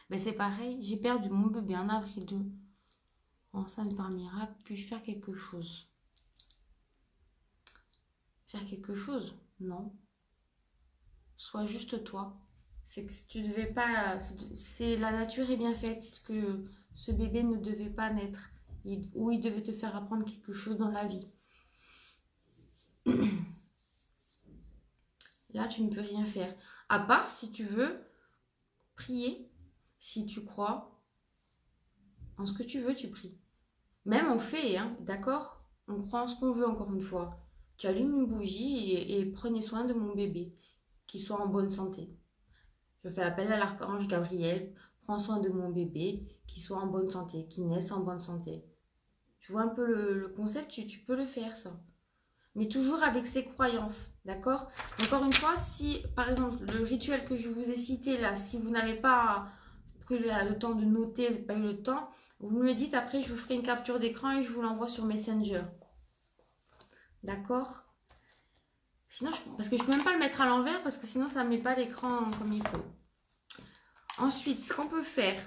Ben c'est pareil, j'ai perdu mon bébé en avril 2. Enceinte par miracle, puis-je faire quelque chose? Faire quelque chose? Non. Sois juste toi. C'est que tu devais pas. C'est la nature est bien faite, que ce bébé ne devait pas naître. Ou il devait te faire apprendre quelque chose dans la vie. Là, tu ne peux rien faire. À part si tu veux prier, si tu crois en ce que tu veux, tu pries. Même on fait, hein, d'accord? On croit en ce qu'on veut encore une fois. Tu allumes une bougie et prenez soin de mon bébé, qu'il soit en bonne santé. Je fais appel à l'archange Gabriel, prends soin de mon bébé, qu'il soit en bonne santé, qu'il naisse en bonne santé. Tu vois un peu le concept, tu peux le faire ça. Mais toujours avec ses croyances, d'accord? Encore une fois, si par exemple le rituel que je vous ai cité là, si vous n'avez pas pris le temps de noter, vous n'avez pas eu le temps, vous me le dites, après je vous ferai une capture d'écran et je vous l'envoie sur Messenger. D'accord? Sinon, parce que je ne peux même pas le mettre à l'envers parce que sinon ça ne met pas l'écran comme il faut. Ensuite, ce qu'on peut faire,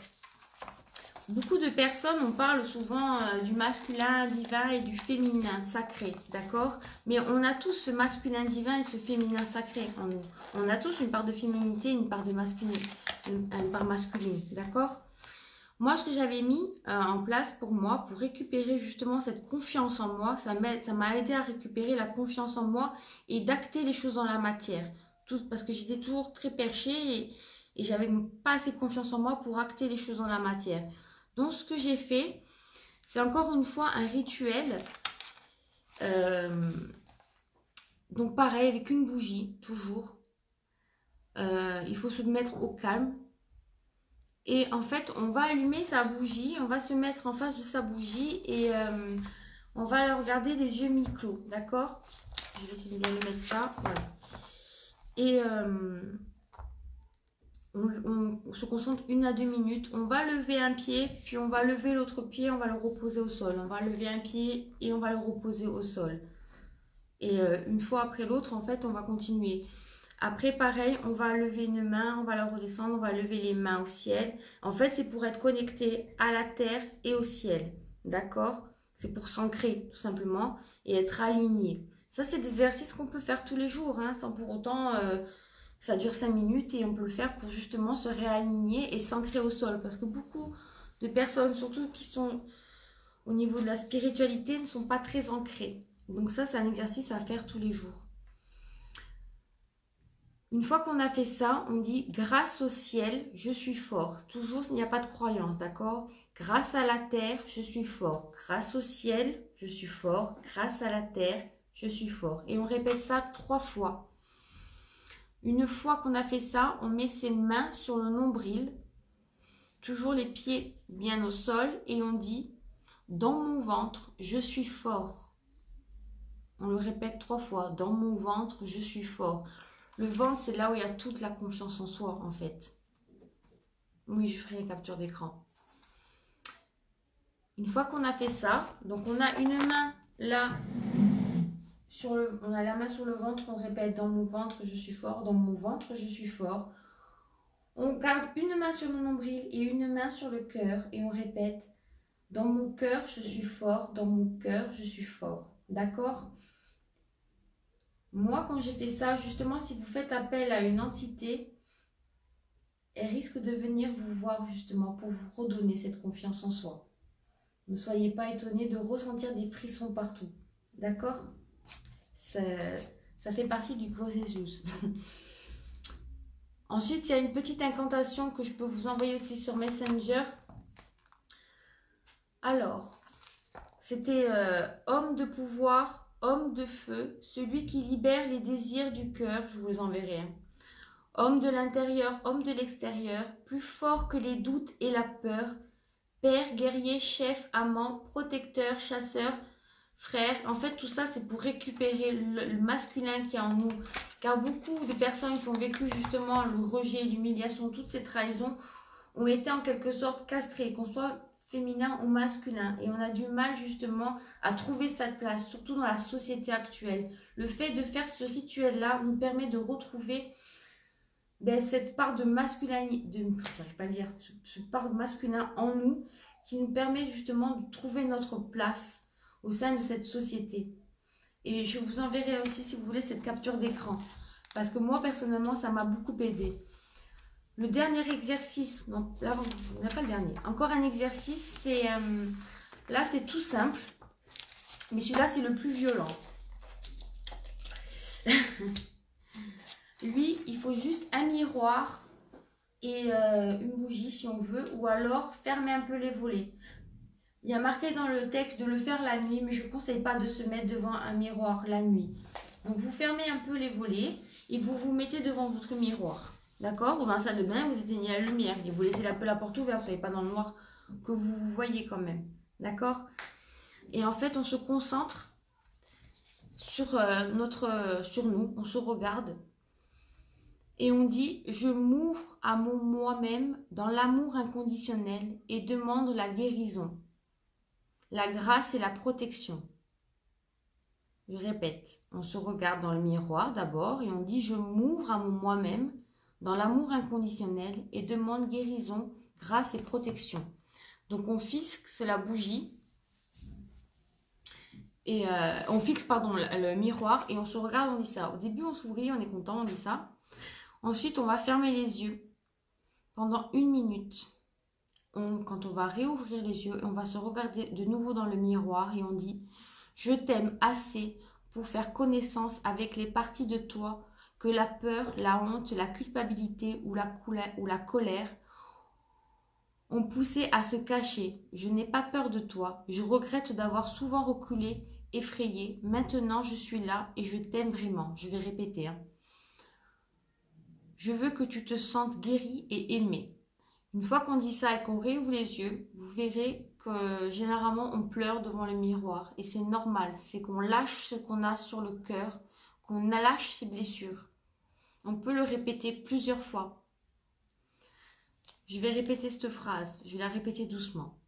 beaucoup de personnes, on parle souvent du masculin divin et du féminin sacré, d'accord? Mais on a tous ce masculin divin et ce féminin sacré en nous. On a tous une part de féminité, une part de masculine, une part masculine, d'accord? Moi, ce que j'avais mis en place pour moi, pour récupérer justement cette confiance en moi, ça m'a aidé à récupérer la confiance en moi et d'acter les choses dans la matière. Parce que j'étais toujours très perchée et j'avais pas assez confiance en moi pour acter les choses dans la matière. Donc, ce que j'ai fait, c'est encore une fois un rituel. Donc, pareil, avec une bougie, toujours. Il faut se mettre au calme. Et en fait, on va allumer sa bougie, on va se mettre en face de sa bougie et on va la regarder les yeux mi-clos, d'accord? Je vais essayer de bien le mettre ça, voilà. Et on se concentre 1 à 2 minutes. On va lever un pied, puis on va lever l'autre pied, on va le reposer au sol. On va lever un pied et on va le reposer au sol. Et une fois après l'autre, en fait, on va continuer. Après, pareil, on va lever une main, on va la redescendre, on va lever les mains au ciel. En fait, c'est pour être connecté à la terre et au ciel. D'accord? C'est pour s'ancrer, tout simplement, et être aligné. Ça, c'est des exercices qu'on peut faire tous les jours, hein, sans pour autant... ça dure 5 minutes et on peut le faire pour justement se réaligner et s'ancrer au sol. Parce que beaucoup de personnes, surtout qui sont au niveau de la spiritualité, ne sont pas très ancrées. Donc ça, c'est un exercice à faire tous les jours. Une fois qu'on a fait ça, on dit grâce au ciel, je suis fort. Toujours, il n'y a pas de croyance, d'accord? Grâce à la terre, je suis fort. Grâce au ciel, je suis fort. Grâce à la terre, je suis fort. Et on répète ça 3 fois. Une fois qu'on a fait ça, on met ses mains sur le nombril toujours les pieds bien au sol et on dit dans mon ventre, je suis fort. On le répète 3 fois, dans mon ventre, je suis fort. Le ventre, c'est là où il y a toute la confiance en soi, en fait. Oui, je ferai une capture d'écran. Une fois qu'on a fait ça, donc on a une main là, on a la main sur le ventre, on répète dans mon ventre, je suis fort, dans mon ventre, je suis fort. On garde une main sur le nombril et une main sur le cœur et on répète dans mon cœur, je suis fort, dans mon cœur, je suis fort. D'accord? Moi, quand j'ai fait ça, justement, si vous faites appel à une entité, elle risque de venir vous voir justement pour vous redonner cette confiance en soi. Ne soyez pas étonnés de ressentir des frissons partout. D'accord? Ça fait partie du processus. Ensuite, il y a une petite incantation que je peux vous envoyer aussi sur Messenger. Alors, c'était homme de pouvoir, homme de feu, celui qui libère les désirs du cœur, je vous les enverrai. Homme de l'intérieur, homme de l'extérieur, plus fort que les doutes et la peur, père, guerrier, chef, amant, protecteur, chasseur, frère. En fait, tout ça, c'est pour récupérer le masculin qui est en nous. Car beaucoup de personnes qui ont vécu justement le rejet, l'humiliation, toutes ces trahisons, ont été en quelque sorte castrées, qu'on soit féminin ou masculin. Et on a du mal justement à trouver sa place, surtout dans la société actuelle. Le fait de faire ce rituel-là nous permet de retrouver cette part de masculinité, j'arrive pas à dire, ce part masculin en nous qui nous permet justement de trouver notre place au sein de cette société. Et je vous enverrai aussi, si vous voulez, cette capture d'écran. Parce que moi, personnellement, ça m'a beaucoup aidé. Le dernier exercice, non, là, on n'a pas le dernier. Encore un exercice, c'est... là, c'est tout simple. Mais celui-là, c'est le plus violent. Lui, il faut juste un miroir et une bougie, si on veut. Ou alors, fermer un peu les volets. Il y a marqué dans le texte de le faire la nuit, mais je ne conseille pas de se mettre devant un miroir la nuit. Donc, vous fermez un peu les volets et vous vous mettez devant votre miroir. D'accord? Ou dans la salle de bain, vous éteignez la lumière et vous laissez un peu la porte ouverte, soyez pas dans le noir que vous voyez quand même. D'accord? Et en fait, on se concentre sur nous, on se regarde et on dit « Je m'ouvre à mon moi-même dans l'amour inconditionnel et demande la guérison, la grâce et la protection. » Je répète, on se regarde dans le miroir d'abord et on dit « Je m'ouvre à mon moi-même dans l'amour inconditionnel et demande guérison, grâce et protection. » Donc on fixe la bougie et on fixe le miroir et on se regarde, on dit ça. Au début on sourit, on est content, on dit ça. Ensuite on va fermer les yeux pendant 1 minute. Quand on va réouvrir les yeux, on va se regarder de nouveau dans le miroir et on dit « Je t'aime assez pour faire connaissance avec les parties de toi que la peur, la honte, la culpabilité ou la colère ont poussé à se cacher. Je n'ai pas peur de toi. Je regrette d'avoir souvent reculé, effrayé. Maintenant, je suis là et je t'aime vraiment. » Je vais répéter. Je veux que tu te sentes guéri et aimé. Une fois qu'on dit ça et qu'on réouvre les yeux, vous verrez que généralement on pleure devant le miroir. Et c'est normal, c'est qu'on lâche ce qu'on a sur le cœur, qu'on lâche ses blessures. On peut le répéter plusieurs fois. Je vais répéter cette phrase, je vais la répéter doucement.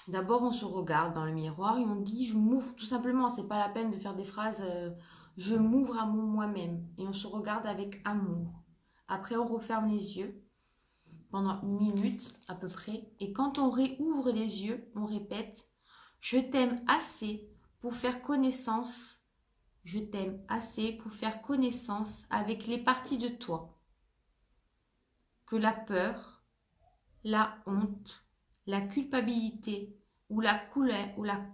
D'abord, on se regarde dans le miroir et on dit « je m'ouvre » tout simplement. C'est pas la peine de faire des phrases « je m'ouvre à mon moi-même » et on se regarde avec amour. Après, on referme les yeux pendant 1 minute à peu près. Et quand on réouvre les yeux, on répète « je t'aime assez pour faire connaissance. Je t'aime assez pour faire connaissance avec les parties de toi que la peur, la honte, la culpabilité ou la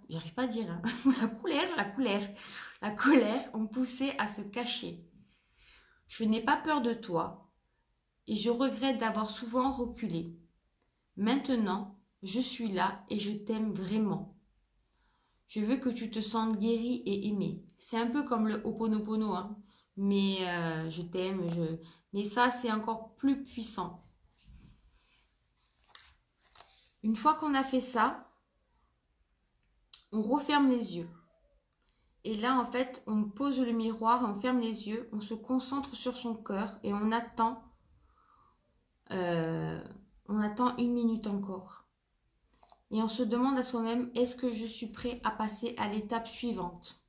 j'arrive pas à dire, hein, la colère ont poussé à se cacher. Je n'ai pas peur de toi et je regrette d'avoir souvent reculé. Maintenant, je suis là et je t'aime vraiment. Je veux que tu te sentes guéri et aimé. C'est un peu comme le Ho'oponopono, hein, mais je t'aime, mais ça c'est encore plus puissant. Une fois qu'on a fait ça, on referme les yeux. Et là, en fait, on pose le miroir, on ferme les yeux, on se concentre sur son cœur et euh, on attend 1 minute encore. Et on se demande à soi-même, est-ce que je suis prêt à passer à l'étape suivante?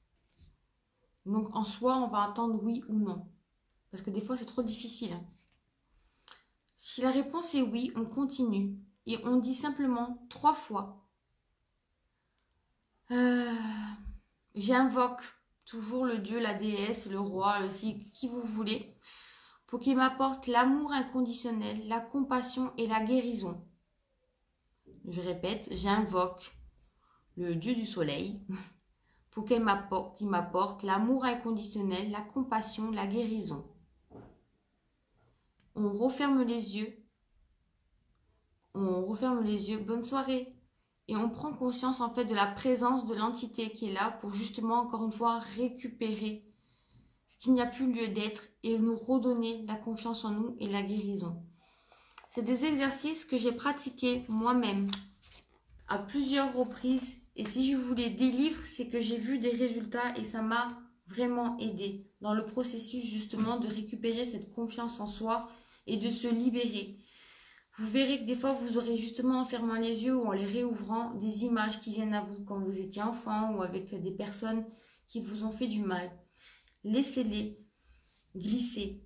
Donc, en soi, on va attendre oui ou non. Parce que des fois, c'est trop difficile. Si la réponse est oui, on continue. Et on dit simplement 3 fois. J'invoque toujours le dieu, la déesse, le roi, qui vous voulez, pour qu'il m'apporte l'amour inconditionnel, la compassion et la guérison. Je répète, j'invoque le dieu du soleil pour qu'il m'apporte l'amour inconditionnel, la compassion, la guérison. On referme les yeux. Bonne soirée. Et on prend conscience en fait de la présence de l'entité qui est là pour justement encore une fois récupérer ce qu'il n'y a plus lieu d'être et nous redonner la confiance en nous et la guérison. C'est des exercices que j'ai pratiqués moi-même à plusieurs reprises et si je vous les délivre, c'est que j'ai vu des résultats et ça m'a vraiment aidé dans le processus justement de récupérer cette confiance en soi et de se libérer. Vous verrez que des fois, vous aurez justement en fermant les yeux ou en les réouvrant des images qui viennent à vous quand vous étiez enfant ou avec des personnes qui vous ont fait du mal. Laissez-les glisser.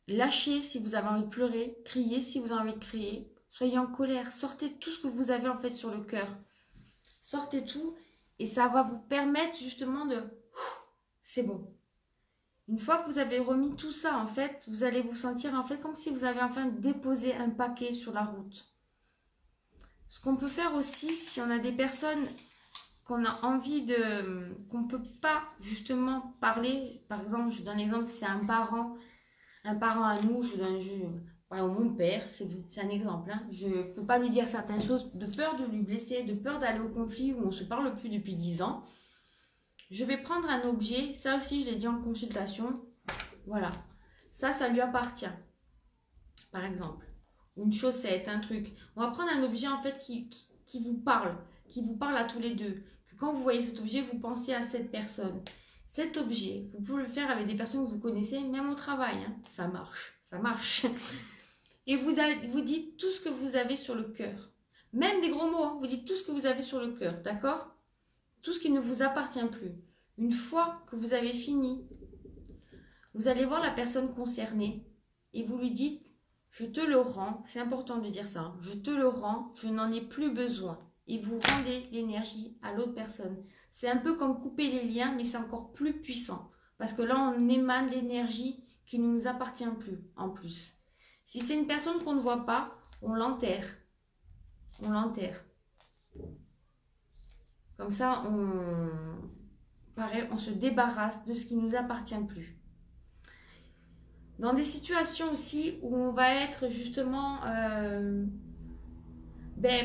Lâchez si vous avez envie de pleurer, criez si vous avez envie de crier. Soyez en colère, sortez tout ce que vous avez en fait sur le cœur. Sortez tout et ça va vous permettre justement de... C'est bon. Une fois que vous avez remis tout ça, en fait, vous allez vous sentir en fait comme si vous avez enfin déposé un paquet sur la route. Ce qu'on peut faire aussi, si on a des personnes qu'on a envie qu'on ne peut pas justement parler, par exemple, je donne l'exemple, si c'est un parent à nous, par exemple, mon père, c'est un exemple, hein, je ne peux pas lui dire certaines choses de peur de lui blesser, de peur d'aller au conflit où on ne se parle plus depuis 10 ans. Je vais prendre un objet, ça aussi je l'ai dit en consultation, voilà, ça lui appartient, par exemple. Une chaussette, un truc. On va prendre un objet en fait qui vous parle à tous les deux. Que quand vous voyez cet objet, vous pensez à cette personne. Cet objet, vous pouvez le faire avec des personnes que vous connaissez, même au travail, hein. Ça marche. Et vous dites tout ce que vous avez sur le cœur. Même des gros mots, hein. Vous dites tout ce que vous avez sur le cœur, d'accord? Tout ce qui ne vous appartient plus. Une fois que vous avez fini, vous allez voir la personne concernée et vous lui dites, je te le rends, c'est important de dire ça, hein. Je te le rends, je n'en ai plus besoin. Et vous rendez l'énergie à l'autre personne. C'est un peu comme couper les liens, mais c'est encore plus puissant. Parce que là, on émane l'énergie qui ne nous appartient plus, en plus. Si c'est une personne qu'on ne voit pas, on l'enterre. On l'enterre. Comme ça, on se débarrasse de ce qui ne nous appartient plus. Dans des situations aussi où on va être justement...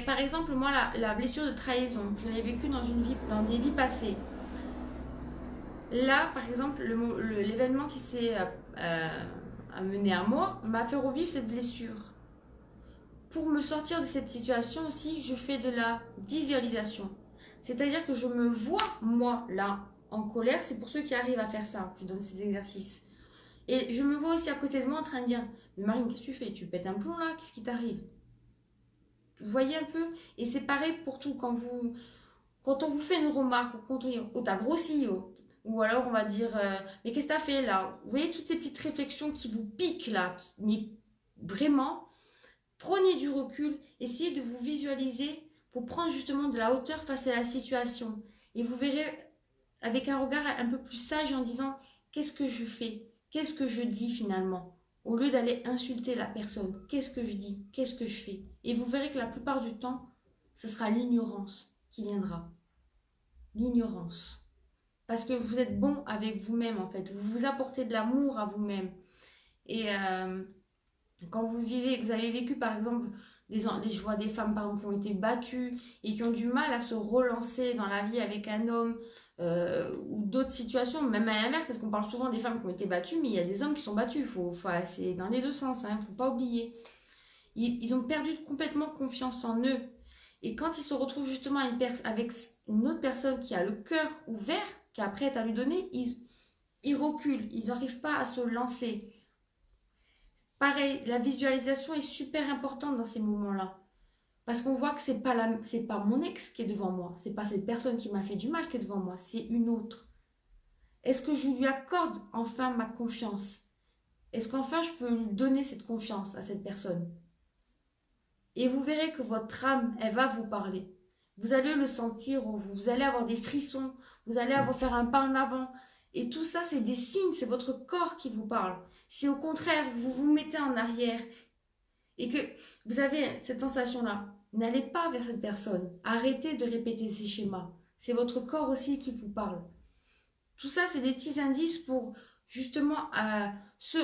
par exemple, moi, la blessure de trahison, je l'ai vécue dans des vies passées. Là, par exemple, l'événement qui s'est amené à moi m'a fait revivre cette blessure. Pour me sortir de cette situation aussi, je fais de la visualisation. C'est-à-dire que je me vois, moi, là, en colère. C'est pour ceux qui arrivent à faire ça. Je donne ces exercices. Et je me vois aussi à côté de moi en train de dire, mais Marine, qu'est-ce que tu fais? Tu pètes un plomb là? Qu'est-ce qui t'arrive? Vous voyez un peu? Et c'est pareil pour tout. Quand on vous fait une remarque, ou quand on dit, oh, t'as grossi, oh. Ou alors on va dire, mais qu'est-ce que t'as fait là? Vous voyez toutes ces petites réflexions qui vous piquent là. Mais vraiment, prenez du recul, essayez de vous visualiser pour prendre justement de la hauteur face à la situation. Et vous verrez avec un regard un peu plus sage en disant, qu'est-ce que je fais? Qu'est-ce que je dis finalement? Au lieu d'aller insulter la personne, qu'est-ce que je dis? Qu'est-ce que je fais? Et vous verrez que la plupart du temps, ce sera l'ignorance qui viendra. L'ignorance. Parce que vous êtes bon avec vous-même en fait. Vous vous apportez de l'amour à vous-même. Et quand vous avez vécu par exemple, je vois des femmes par exemple qui ont été battues et qui ont du mal à se relancer dans la vie avec un homme ou d'autres situations, même à l'inverse, parce qu'on parle souvent des femmes qui ont été battues, mais il y a des hommes qui sont battus. C'est dans les deux sens, hein, faut pas oublier. Ils ont perdu complètement confiance en eux. Et quand ils se retrouvent justement avec une autre personne qui a le cœur ouvert, qui est prête à lui donner, ils reculent, ils n'arrivent pas à se lancer. Pareil, la visualisation est super importante dans ces moments-là. Parce qu'on voit que c'est pas mon ex qui est devant moi, c'est pas cette personne qui m'a fait du mal qui est devant moi, c'est une autre. Est-ce que je lui accorde enfin ma confiance? Est-ce qu'enfin je peux lui donner cette confiance à cette personne? Et vous verrez que votre âme, elle va vous parler. Vous allez le sentir, vous allez avoir des frissons, vous allez avoir faire un pas en avant. Et tout ça, c'est des signes, c'est votre corps qui vous parle. Si au contraire, vous vous mettez en arrière et que vous avez cette sensation-là, n'allez pas vers cette personne. Arrêtez de répéter ces schémas. C'est votre corps aussi qui vous parle. Tout ça, c'est des petits indices pour justement,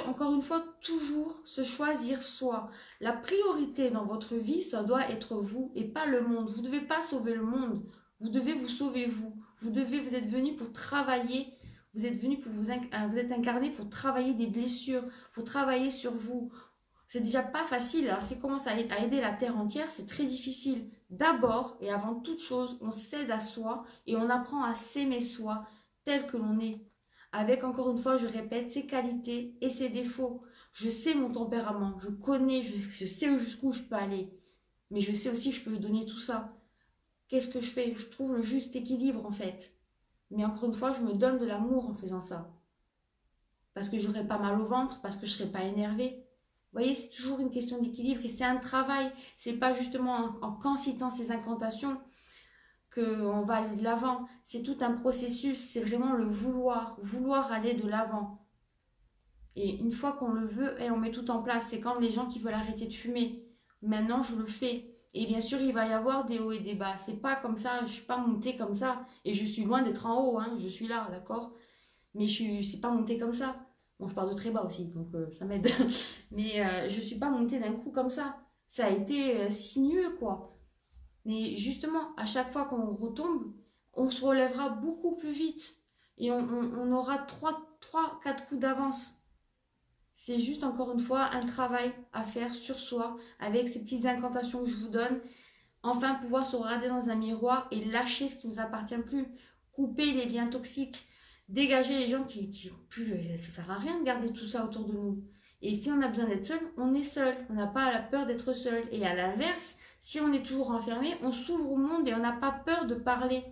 encore une fois, toujours se choisir soi. La priorité dans votre vie, ça doit être vous et pas le monde. Vous ne devez pas sauver le monde. Vous devez vous sauver vous. Vous êtes venu pour travailler. Vous êtes venu pour vous êtes incarné pour travailler des blessures. Faut travailler sur vous. C'est déjà pas facile. Alors, si on commence à aider la terre entière, c'est très difficile. D'abord et avant toute chose, on s'aide à soi et on apprend à s'aimer soi tel que l'on est. Avec, encore une fois, je répète, ses qualités et ses défauts. Je sais mon tempérament, je connais, je sais jusqu'où je peux aller. Mais je sais aussi que je peux donner tout ça. Qu'est-ce que je fais? Je trouve le juste équilibre en fait. Mais encore une fois, je me donne de l'amour en faisant ça. Parce que j'aurai pas mal au ventre, parce que je serai pas énervée. Vous voyez, c'est toujours une question d'équilibre et c'est un travail. C'est pas justement en citant ces incantations qu'on va aller de l'avant. C'est tout un processus, c'est vraiment le vouloir aller de l'avant. Et une fois qu'on le veut, et on met tout en place. C'est comme les gens qui veulent arrêter de fumer. Maintenant, je le fais. Et bien sûr, il va y avoir des hauts et des bas. C'est pas comme ça, je suis pas montée comme ça. Et je suis loin d'être en haut, hein. Je suis là, d'accord? Mais je suis pas montée comme ça. Bon, je pars de très bas aussi, donc ça m'aide. Mais je suis pas montée d'un coup comme ça. Ça a été sinueux, quoi. Mais justement, à chaque fois qu'on retombe, on se relèvera beaucoup plus vite. Et on aura 4 coups d'avance. C'est juste encore une fois un travail à faire sur soi avec ces petites incantations que je vous donne. Enfin pouvoir se regarder dans un miroir et lâcher ce qui ne nous appartient plus. Couper les liens toxiques. Dégager les gens qui plus. Ça sert à rien de garder tout ça autour de nous. Et si on a besoin d'être seul, on est seul. On n'a pas la peur d'être seul. Et à l'inverse, si on est toujours enfermé, on s'ouvre au monde et on n'a pas peur de parler.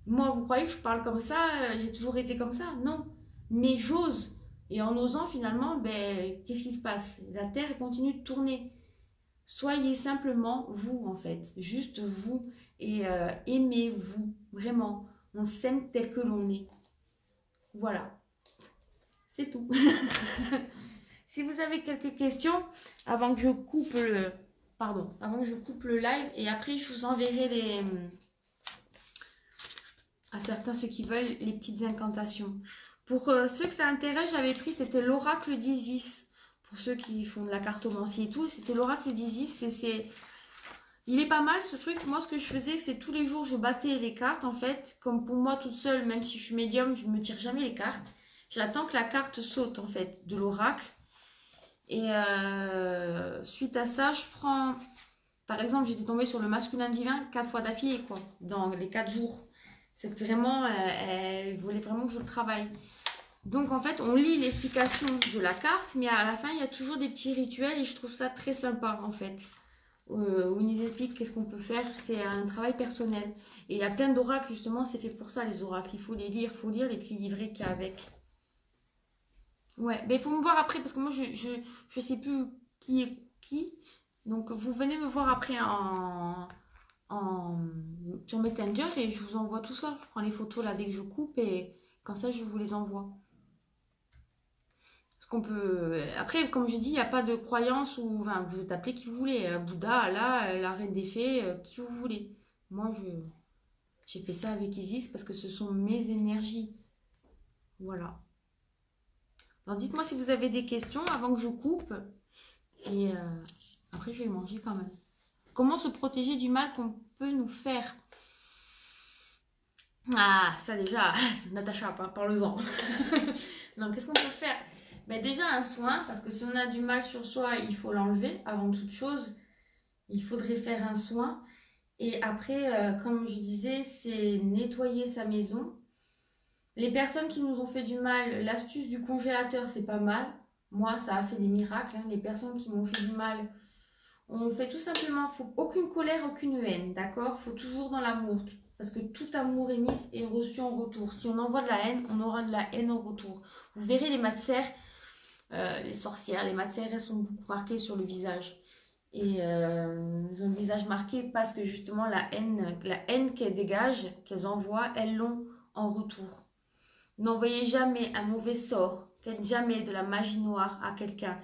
Moi, vous croyez que je parle comme ça? J'ai toujours été comme ça? Non. Mais j'ose. Et en osant, finalement, ben, qu'est-ce qui se passe? La Terre continue de tourner. Soyez simplement vous, en fait. Juste vous. Et aimez-vous. Vraiment. On s'aime tel que l'on est. Voilà. C'est tout. Si vous avez quelques questions, avant que je coupe le... Pardon. Avant que je coupe le live. Et après, je vous enverrai à certains, ceux qui veulent, les petites incantations. Pour ceux que ça intéresse, j'avais pris, c'était l'oracle d'Isis. Pour ceux qui font de la cartomancie et tout, c'était l'oracle d'Isis. Il est pas mal ce truc. Moi, ce que je faisais, c'est tous les jours, je battais les cartes. En fait, comme pour moi toute seule, même si je suis médium, je ne me tire jamais les cartes. J'attends que la carte saute, en fait, de l'oracle. Et suite à ça, je prends... Par exemple, j'étais tombée sur le masculin divin 4 fois d'affilée, quoi, dans les 4 jours. C'est que vraiment, elle voulait vraiment que je le travaille. Donc en fait, on lit l'explication de la carte, mais à la fin, il y a toujours des petits rituels et je trouve ça très sympa en fait. Où ils nous expliquent qu'est-ce qu'on peut faire, c'est un travail personnel. Et il y a plein d'oracles, justement, c'est fait pour ça les oracles. Il faut les lire, il faut lire les petits livrets qu'il y a avec. Ouais, mais il faut me voir après parce que moi, je sais plus qui est qui. Donc vous venez me voir après sur Messenger et je vous envoie tout ça. Je prends les photos là dès que je coupe et comme ça, je vous les envoie. Parce qu'on peut... Après, comme je dis, il n'y a pas de croyance où enfin, vous êtes appelé qui vous voulez. Bouddha, Allah, la reine des fées, qui vous voulez. Moi, j'ai fait ça avec Isis parce que ce sont mes énergies. Voilà. Alors, dites-moi si vous avez des questions avant que je coupe. Et après, je vais manger quand même. Comment se protéger du mal qu'on peut nous faire? Ah, ça déjà, Natacha, parle-en. Non, qu'est-ce qu'on peut faire? Ben déjà un soin, parce que si on a du mal sur soi, il faut l'enlever avant toute chose. Il faudrait faire un soin. Et après, comme je disais, c'est nettoyer sa maison. Les personnes qui nous ont fait du mal, l'astuce du congélateur, c'est pas mal. Moi, ça a fait des miracles, hein. Les personnes qui m'ont fait du mal, on fait tout simplement, faut aucune colère, aucune haine, d'accord? Faut toujours dans l'amour, parce que tout amour émis est reçu en retour. Si on envoie de la haine, on aura de la haine en retour. Vous verrez les matsères, les sorcières, les matsères, elles sont beaucoup marquées sur le visage. Et ils ont le visage marqué parce que justement la haine qu'elles dégagent, qu'elles envoient, elles l'ont en retour. N'envoyez jamais un mauvais sort, faites jamais de la magie noire à quelqu'un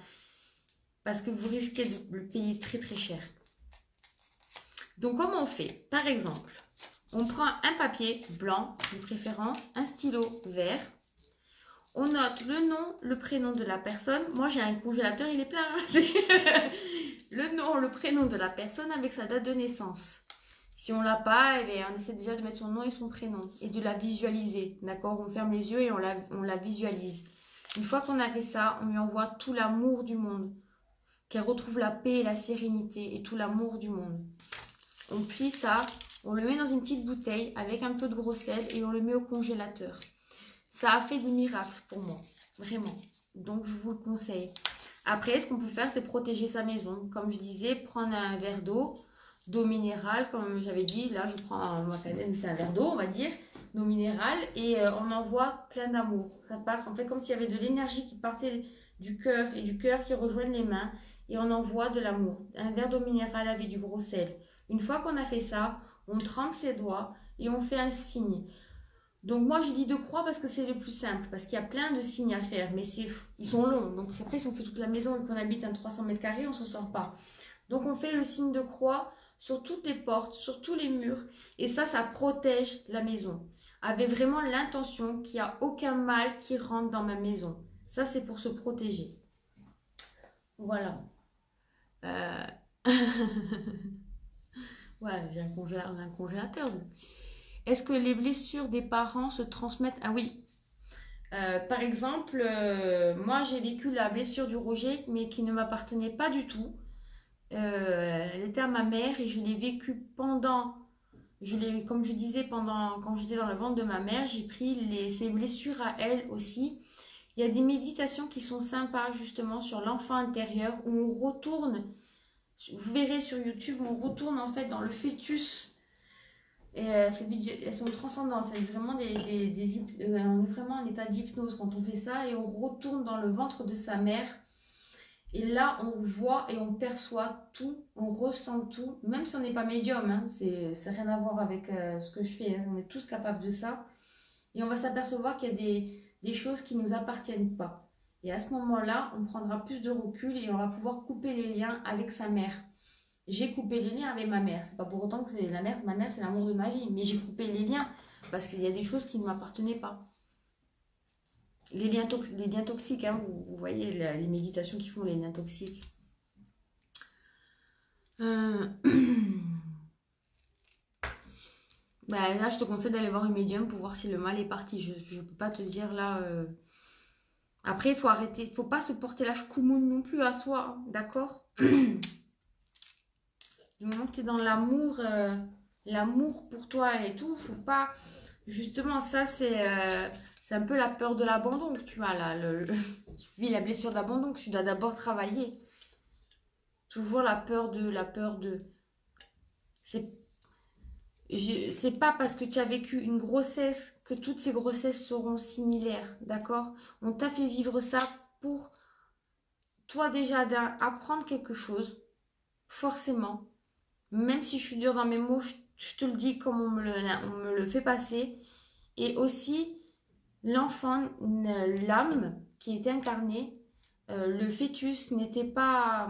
parce que vous risquez de le payer très très cher. Donc comment on fait? Par exemple, on prend un papier blanc, de préférence, un stylo vert. On note le nom, le prénom de la personne. Moi, j'ai un congélateur, il est plein. Le nom, le prénom de la personne avec sa date de naissance. Si on l'a pas, eh bien, on essaie déjà de mettre son nom et son prénom et de la visualiser. D'accord? On ferme les yeux et on la visualise. Une fois qu'on a fait ça, on lui envoie tout l'amour du monde. Qu'elle retrouve la paix et la sérénité et tout l'amour du monde. On plie ça, on le met dans une petite bouteille avec un peu de gros sel et on le met au congélateur. Ça a fait des miracles pour moi, vraiment. Donc, je vous le conseille. Après, ce qu'on peut faire, c'est protéger sa maison. Comme je disais, prendre un verre d'eau minérale, comme j'avais dit. Là, je prends ma canette, c'est un verre d'eau, on va dire, d'eau minérale. Et on envoie plein d'amour. Ça part, en fait, comme s'il y avait de l'énergie qui partait du cœur et du cœur qui rejoignent les mains. Et on envoie de l'amour. Un verre d'eau minérale avec du gros sel. Une fois qu'on a fait ça, on trempe ses doigts et on fait un signe. Donc moi je dis de croix parce que c'est le plus simple, parce qu'il y a plein de signes à faire, mais ils sont longs. Donc après si on fait toute la maison et qu'on habite un 300 mètres carrés, on ne s'en sort pas. Donc on fait le signe de croix sur toutes les portes, sur tous les murs, et ça protège la maison. Avec vraiment l'intention qu'il n'y a aucun mal qui rentre dans ma maison. Ça c'est pour se protéger. Voilà. Ouais, j'ai un congélateur. Est-ce que les blessures des parents se transmettent? Ah oui. Par exemple, moi j'ai vécu la blessure du rejet, mais qui ne m'appartenait pas du tout. Elle était à ma mère et je l'ai vécue comme je disais, quand j'étais dans le ventre de ma mère, j'ai pris ces blessures à elle aussi. Il y a des méditations qui sont sympas justement sur l'enfant intérieur où on retourne, vous verrez sur YouTube, on retourne en fait dans le fœtus. Et elles sont transcendantes, c'est vraiment on est vraiment en état d'hypnose quand on fait ça et on retourne dans le ventre de sa mère. Et là, on voit et on perçoit tout, on ressent tout, même si on n'est pas médium, hein, c'est rien à voir avec ce que je fais, hein, on est tous capables de ça. Et on va s'apercevoir qu'il y a des choses qui ne nous appartiennent pas. Et à ce moment-là, on prendra plus de recul et on va pouvoir couper les liens avec sa mère. J'ai coupé les liens avec ma mère. C'est pas pour autant que c'est ma mère, c'est l'amour de ma vie. Mais j'ai coupé les liens parce qu'il y a des choses qui ne m'appartenaient pas. Les liens toxiques, hein, vous voyez les méditations qui font les liens toxiques. Bah, là, je te conseille d'aller voir une médium pour voir si le mal est parti. Je ne peux pas te dire là. Après, il faut arrêter. Il ne faut pas se porter la choucoumoune non plus à soi, hein, d'accord? Du moment que tu es dans l'amour, l'amour pour toi et tout, faut pas. Justement, ça, c'est un peu la peur de l'abandon que tu as là. Tu vis la blessure d'abandon que tu dois d'abord travailler. Toujours la peur de. C'est pas parce que tu as vécu une grossesse que toutes ces grossesses seront similaires, d'accord? On t'a fait vivre ça pour toi déjà apprendre quelque chose, forcément. Même si je suis dure dans mes mots, je te le dis comme on me le fait passer. Et aussi, l'enfant, l'âme qui était incarnée, le fœtus n'était pas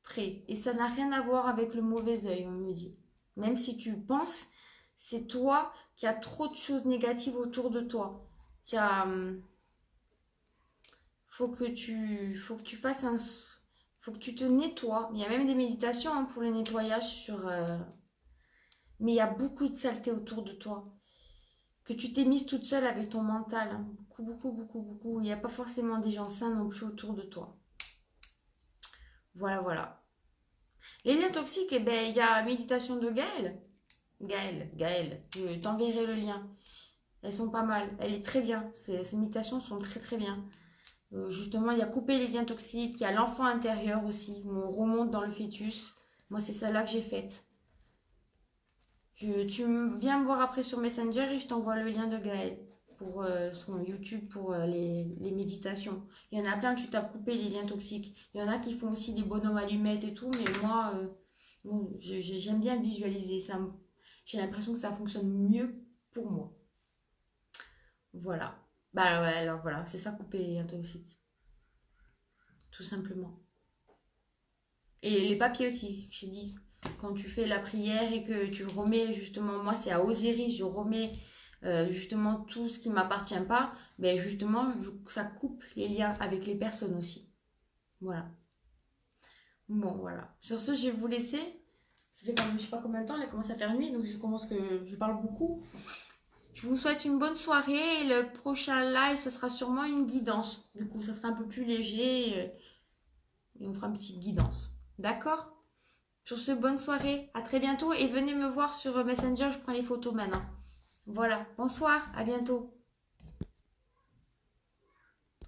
prêt. Et ça n'a rien à voir avec le mauvais œil, on me dit. Même si tu penses, c'est toi qui as trop de choses négatives autour de toi. Faut que tu fasses faut que tu te nettoies. Il y a même des méditations hein, pour le nettoyage mais il y a beaucoup de saleté autour de toi. que tu t'es mise toute seule avec ton mental. Hein. Beaucoup, beaucoup, beaucoup, beaucoup. Il n'y a pas forcément des gens sains non plus autour de toi. Voilà, voilà. Les liens toxiques, eh ben, il y a méditation de Gaëlle. Gaëlle, je t'enverrai le lien. Elles sont pas mal. Elle est très bien. Ces méditations sont très, très bien. Justement, il y a couper les liens toxiques. Il y a l'enfant intérieur aussi. Où on remonte dans le fœtus. Moi, c'est celle-là que j'ai faite. Viens me voir après sur Messenger et je t'envoie le lien de Gaëlle pour son YouTube pour les méditations. Il y en a plein, tu tapes couper les liens toxiques. Il y en a qui font aussi des bonhommes allumettes et tout, mais moi, bon, j'aime bien visualiser. J'ai l'impression que ça fonctionne mieux pour moi. Voilà. Bah ouais, alors voilà, c'est ça couper les liens toxiques. Tout simplement. Et les papiers aussi, j'ai dit. Quand tu fais la prière et que tu remets justement, moi c'est à Osiris, je remets justement tout ce qui ne m'appartient pas, ben justement ça coupe les liens avec les personnes aussi. Voilà. Bon voilà. Sur ce, je vais vous laisser. Ça fait quand même je sais pas combien de temps, il a commencé à faire nuit, donc je commence que je parle beaucoup. Je vous souhaite une bonne soirée et le prochain live, ça sera sûrement une guidance. Du coup, ça sera un peu plus léger et on fera une petite guidance. D'accord? Sur ce, bonne soirée, à très bientôt et venez me voir sur Messenger, je prends les photos maintenant. Voilà, bonsoir, à bientôt.